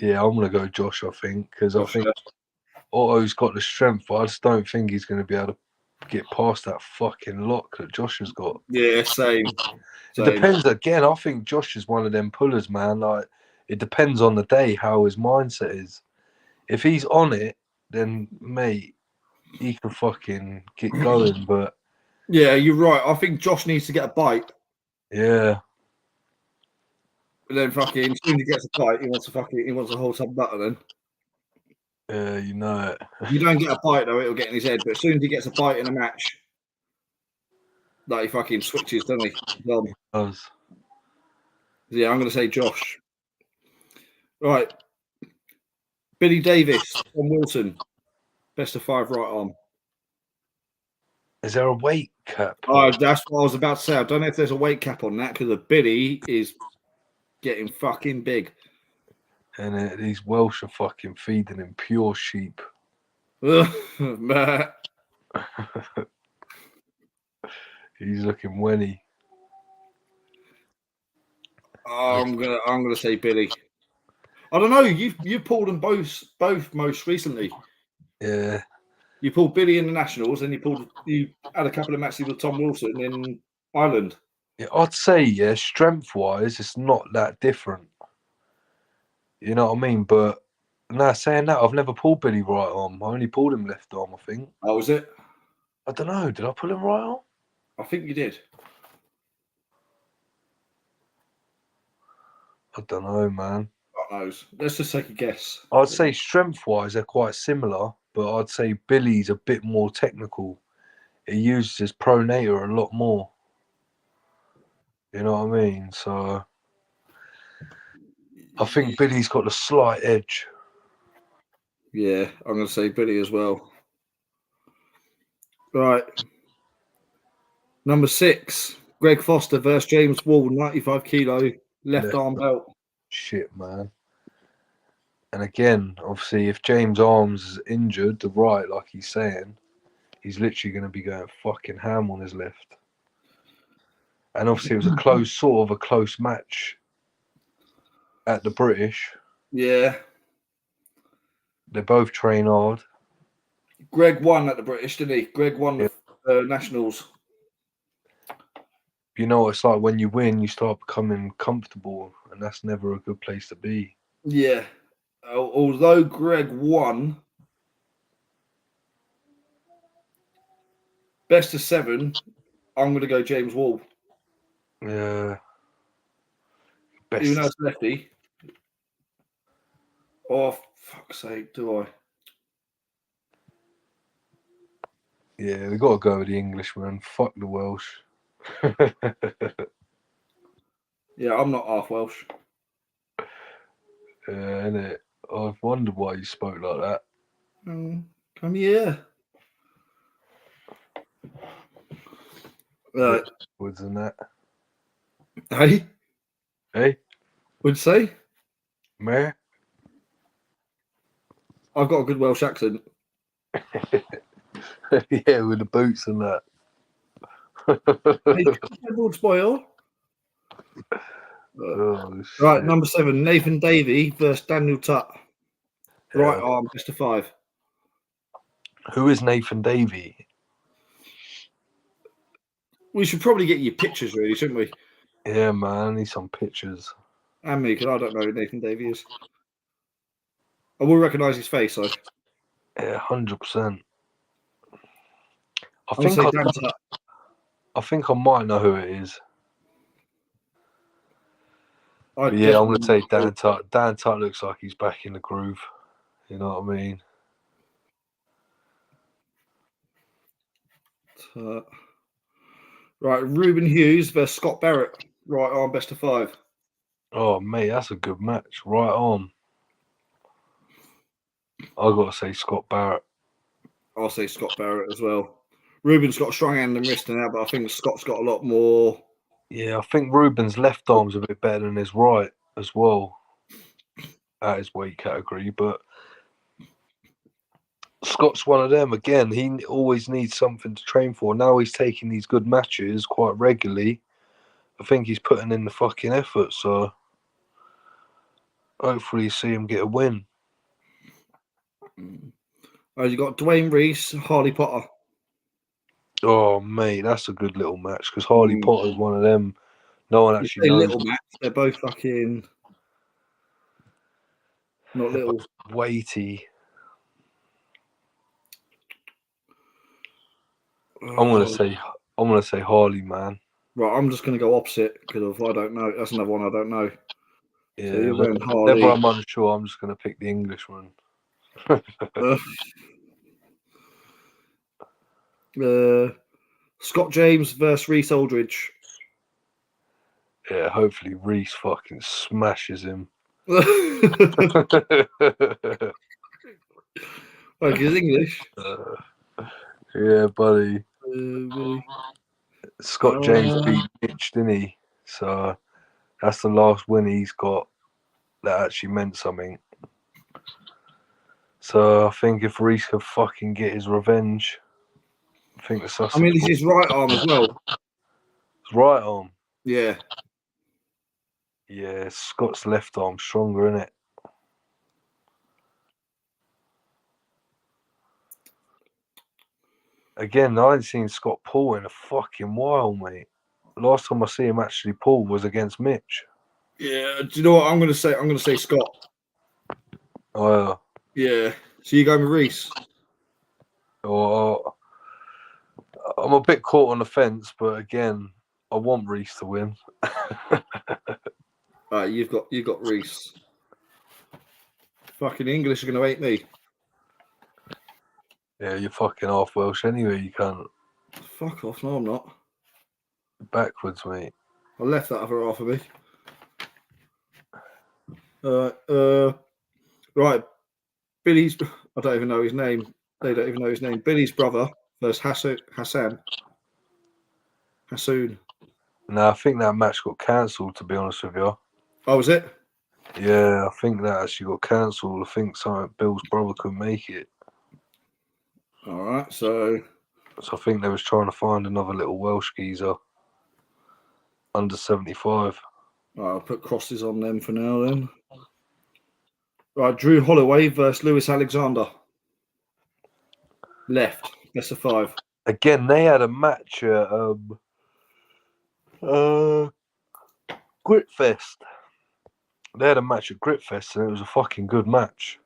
yeah, I'm going to go Josh, I think, because I think Otto's got the strength, but I just don't think he's going to be able to get past that fucking lock that Josh has got. Yeah, same. It depends. Again, I think Josh is one of them pullers, man. Like, it depends on the day how his mindset is. If he's on it, then, mate, he can fucking get going, but... Yeah, you're right. I think Josh needs to get a bite. Yeah. And then fucking, as soon as he gets a bite, he wants to hold some butter then. Yeah, you know it. If you don't get a bite, though, it'll get in his head. But as soon as he gets a bite in a match, like he fucking switches, doesn't he? He does. Yeah, I'm going to say Josh. Right. Billy Davis, Tom Wilson. Best of 5 right arm. Is there a weight cap? Oh, that's what I was about to say. I don't know if there's a weight cap on that because the Billy is getting fucking big. And these Welsh are fucking feeding him pure sheep. Matt. He's looking wenny. I'm gonna say Billy. I don't know. You pulled them both most recently. Yeah. You pulled Billy in the Nationals, and you had a couple of matches with Tom Wilson in Ireland. Yeah, I'd say, yeah, strength-wise, it's not that different. You know what I mean? But now saying that, I've never pulled Billy right arm. I only pulled him left arm, I think. Oh, was it? I don't know. Did I pull him right arm? I think you did. I don't know, man. God knows. Let's just take a guess. I'd say strength-wise, they're quite similar, but I'd say Billy's a bit more technical. He uses his pronator a lot more. You know what I mean? So I think Billy's got a slight edge. Yeah, I'm going to say Billy as well. Right. Number 6, Greg Foster versus James Wall, 95 kilo, left arm belt. Shit, man. And again, obviously, if James' arms is injured, the right, like he's saying, he's literally going to be going fucking ham on his left. And obviously, it was sort of a close match at the British. Yeah. They both train hard. Greg won at the British, didn't he? Greg won the Nationals. You know, it's like when you win, you start becoming comfortable, and that's never a good place to be. Yeah. Although Greg won, best of 7, I'm going to go James Wall. Yeah. Even though it's lefty. Oh, fuck's sake, do I? Yeah, we got to go with the Englishman. Fuck the Welsh. Yeah, I'm not half Welsh. Yeah, innit? I've wondered why you spoke like that. Come here. Right. Woods and that. Hey? Hey? What'd you say? Mare? I've got a good Welsh accent. Yeah, with the boots and that. Hey, spoil. Oh, Right, shit. number 7, Nathan Davey versus Daniel Tutt. Right Yeah. arm, best of 5. Who is Nathan Davey? We should probably get your pictures, really, shouldn't we? Yeah, man, I need some pictures. And me, because I don't know who Nathan Davey is. I will recognise his face, though. Yeah, 100%. I'm going to say Dan Tutt. I think I might know who it is. I But yeah, I'm going to say definitely- Dan Tutt. Dan Tutt looks like he's back in the groove. You know what I mean? Right, Ruben Hughes versus Scott Barrett. Right arm, best of 5. Oh, mate, that's a good match. Right on. I've got to say Scott Barrett. I'll say Scott Barrett as well. Ruben's got a strong hand and wrist now, but I think Scott's got a lot more. Yeah, I think Ruben's left arm's a bit better than his right as well at his weight category. But Scott's one of them. Again, he always needs something to train for. Now he's taking these good matches quite regularly. I think he's putting in the fucking effort. So hopefully you see him get a win. You got Dwayne Reese, Harley Potter. Oh, mate, that's a good little match because Harley Potter's one of them. No one actually knows. Little match. They're both fucking not little. Weighty. I'm gonna say Harley, man. Right, I'm just gonna go opposite because I don't know. That's another one I don't know. Yeah, So you're going Harley. whenever I'm unsure, I'm just gonna pick the English one. Scott James versus Reese Aldridge. Yeah, hopefully Reese fucking smashes him. Like he's English. Yeah, buddy. Scott James beat Mitch, didn't he? So that's the last win he's got that actually meant something. So I think if Reese could fucking get his revenge, I think the Sussex. I mean, it's his right arm as well. His right arm. Yeah. Yeah, Scott's left arm stronger, isn't it? Again, I ain't seen Scott pull in a fucking while, mate. Last time I see him actually pull was against Mitch. Yeah. Do you know what I'm going to say? I'm going to say Scott. Oh, yeah. So you going with Reese? Oh, I'm a bit caught on the fence, but again, I want Reese to win. You've got Reese. Fucking English are going to hate me. Yeah, you're fucking half Welsh anyway. You can't. Fuck off! No, I'm not. Backwards, mate. I left that other half of me. Right. Billy's. I don't even know his name. They don't even know his name. Billy's brother versus Hassan. Hassoon. No, I think that match got cancelled, to be honest with you. Oh, was it? Yeah, I think that actually got cancelled. I think Bill's brother couldn't make it. All right, so I think they was trying to find another little Welsh geezer under 75. right, I'll put crosses on them for now then. Right, Drew Holloway versus Lewis Alexander. Left, best of 5. Again, they had a match at Gritfest. They had a match at Gritfest, and it was a fucking good match.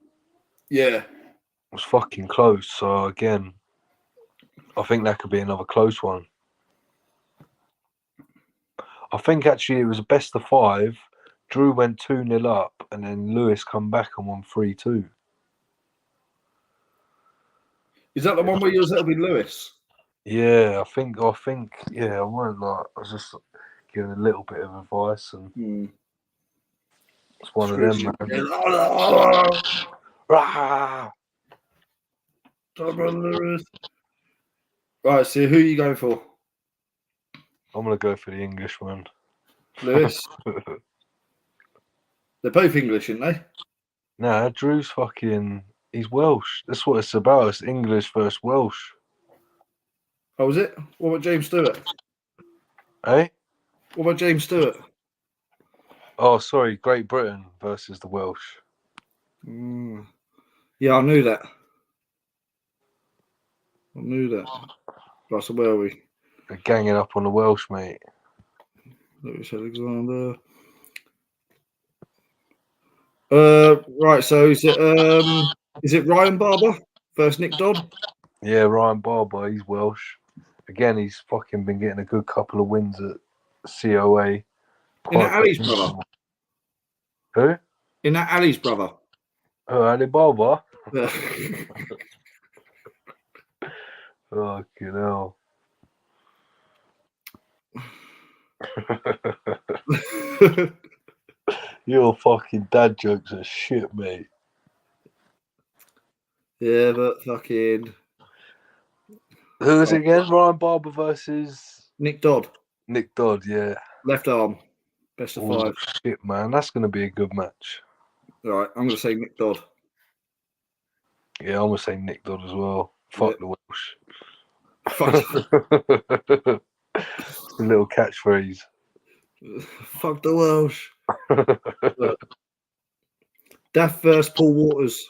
Yeah. It was fucking close. So again, I think that could be another close one. I think actually it was a best of 5. Drew went 2-0 up, and then Lewis come back and won 3-2. Is that the one where yours that'll be Lewis? Yeah, I think. Yeah, I weren't like. I was just giving a little bit of advice, and it's one of them, man. Lewis. Right, so who are you going for? I'm gonna go for the Englishman. Lewis. They're both English, aren't they? Nah, Drew's fucking. He's Welsh. That's what it's about. It's English versus Welsh. Oh, was it? What about James Stewart? Eh? What about James Stewart? Oh, sorry, Great Britain versus the Welsh. Yeah, I knew that. Right, so where are we? They're ganging up on the Welsh, mate. Lewis Alexander. Right, so is it Ryan Barber versus Nick Dodd? Yeah, Ryan Barber, he's Welsh. Again, he's fucking been getting a good couple of wins at COA. In that Ali's brother. Who? In that Ali's brother. Oh, Ali Barber? Yeah. Fucking hell. Your fucking dad jokes are shit, mate. Yeah, but fucking Who is it again? Ryan Barber versus Nick Dodd. Nick Dodd, yeah. Left arm. Best of 5. Shit, man. That's going to be a good match. Right, I'm going to say Nick Dodd. Yeah, I'm going to say Nick Dodd as well. Fuck the Welsh. Fuck. It's a little catchphrase. Fuck the Welsh. Daft versus Paul Waters.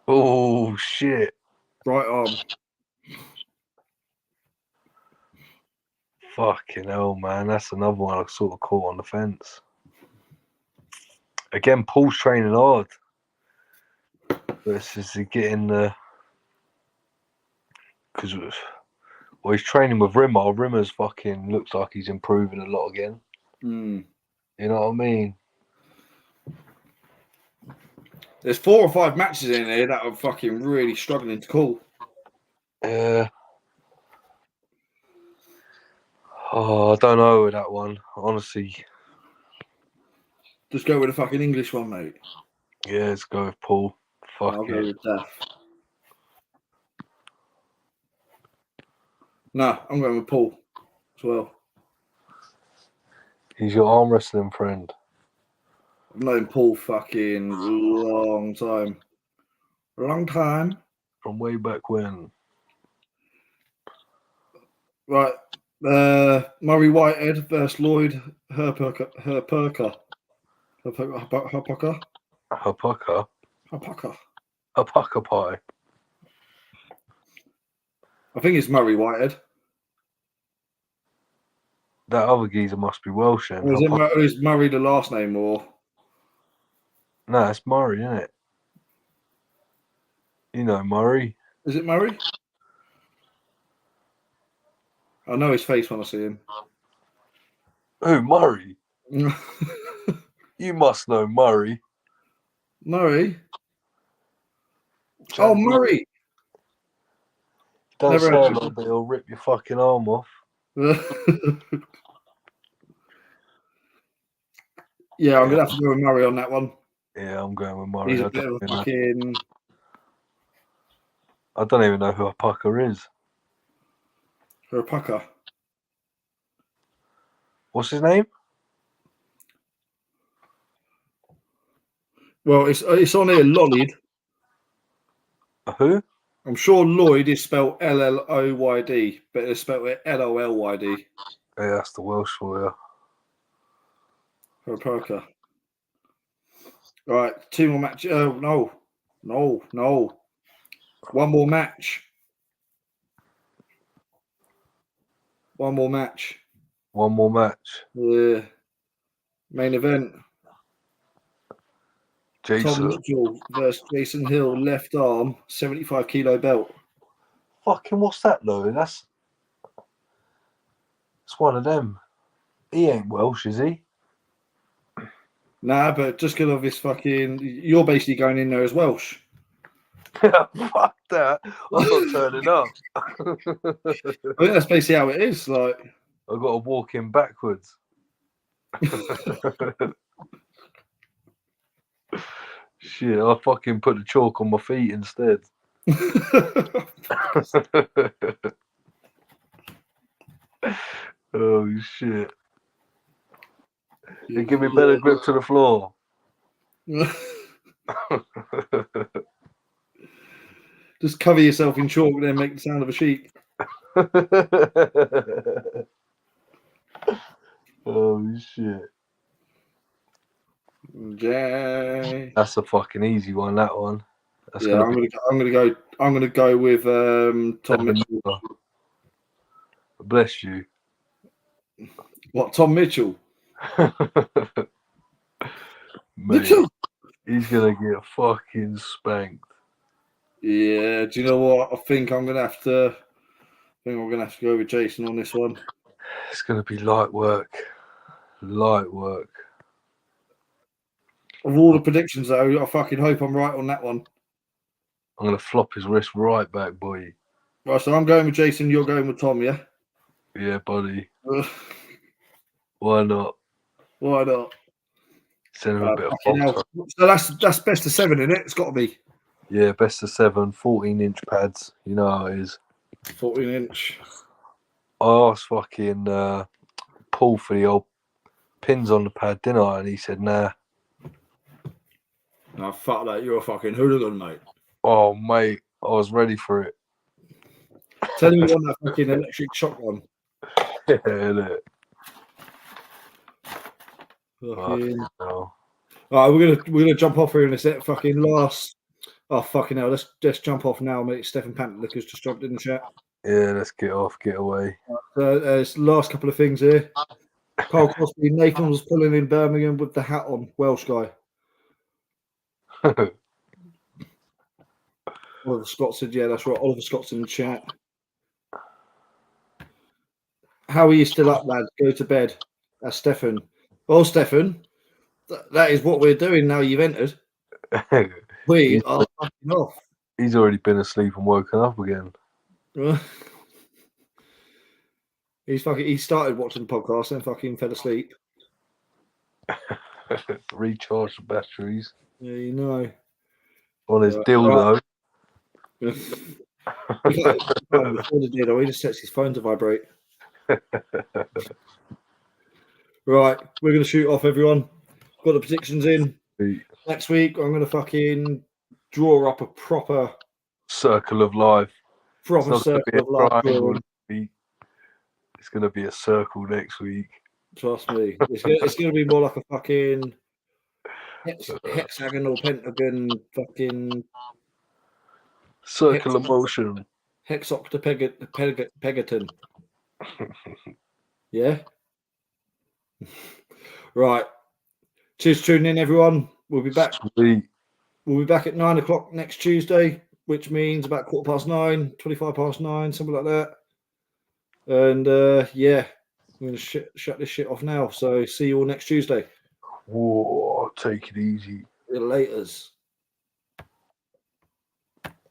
Oh, shit. Right arm. Fucking hell, man. That's another one I sort of caught on the fence. Again, Paul's training hard. Versus getting the... Because he's training with Rimmer. Rimmer's fucking looks like he's improving a lot again. Mm. You know what I mean? There's 4 or 5 matches in there that I'm fucking really struggling to call. Yeah. Oh, I don't know with that one. Honestly. Just go with the fucking English one, mate. Yeah, let's go with Paul. Fuck I'll it. go with Daft. No, I'm going with Paul as well. He's your arm wrestling friend. I've known Paul fucking long time. Long time. From way back when. Right. Murray Whitehead versus Lloyd Herpucker. Hapuka? Herpucker. Hapuka pie. I think it's Murray Whitehead. That other geezer must be Welsh then. Is Murray the last name or? No, it's Murray, isn't it? You know Murray. Is it Murray? I know his face when I see him. Who, Murray? You must know Murray. Murray? Oh, Murray! Don't Never say it, but he'll rip your fucking arm off. Yeah, I'm going to have to go with Murray on that one. Yeah, I'm going with Murray. He's a bit of a fucking... I don't even know who Hapuka is. Herpucker. What's his name? Well, it's on here, Lloyd. Who? I'm sure Lloyd is spelled Lloyd, but it's spelled Lollyd. Yeah, that's the Welsh for you. Herpucker. Right, 2 more matches. No. One more match. One more match. Yeah. Main event. Jason. Tom Mitchell versus Jason Hill, left arm, 75 kilo belt. Fucking what's that though? It's one of them. He ain't Welsh, is he? Nah, but just because of his fucking... You're basically going in there as Welsh. Fuck that. I'm not turning up. I think that's basically how it is. Like, I've got to walk in backwards. Shit, I fucking put the chalk on my feet instead. Oh, shit. You give me better grip to the floor. Just cover yourself in chalk and then make the sound of a sheep. Oh, shit. Jay. That's a fucking easy one. That one. That's Yeah, I'm gonna go with Tom Mitchell. Bless you. What, Tom Mitchell? Mate, Mitchell. he's gonna get fucking spanked. Yeah, do you know what? I think I'm gonna have to go with Jason on this one. It's gonna be light work. Light work. Of all the predictions, though, I fucking hope I'm right on that one. I'm gonna flop his wrist right back, boy. Right, so I'm going with Jason. You're going with Tom, yeah? Yeah, buddy. Why not? Why not? Send him a bit of So that's best of 7, isn't it? It's got to be. Yeah, best of 7, 14-inch pads. You know how it is. 14-inch. I asked fucking Paul for the old pins on the pad, didn't I? And he said, nah. No, fuck that. You're a fucking hooligan, mate. Oh, mate, I was ready for it. Tell me you want that fucking electric shock one. Yeah, innit? Fucking. No. All right, we're gonna jump off here in a sec. Fucking last. Oh fucking hell! Let's jump off now, mate. Stefan Pantlick's just jumped in the chat. Yeah, let's get off, get away. It's the last couple of things here. Carl Crosby, Nathan was pulling in Birmingham with the hat on. Welsh guy. Oliver Scott said, yeah, that's right. Oliver Scott's in the chat. How are you still up, lads? Go to bed. That's Stefan. Well, Stefan, that is what we're doing now you've entered. We are fucking off. He's already been asleep and woken up again. He started watching the podcast and fucking fell asleep. Recharge the batteries. Yeah, you know. On his dildo. Before the dildo, he just sets his phone to vibrate. Right, we're going to shoot off, everyone. Got the predictions in. Next week, I'm going to fucking draw up a proper circle of life. Proper circle of life. It's going to be a circle next week. Trust me. It's going to be more like a fucking hexagonal, pentagon, fucking circle of motion. Hexoctopegaton. Yeah? Right. Cheers for tuning in, everyone. We'll be back. Sweet. We'll be back at 9 o'clock next Tuesday, which means about 9:15, 25 past 9, something like that. And yeah, I'm going to shut this shit off now. So see you all next Tuesday. Whoa, take it easy. Laters.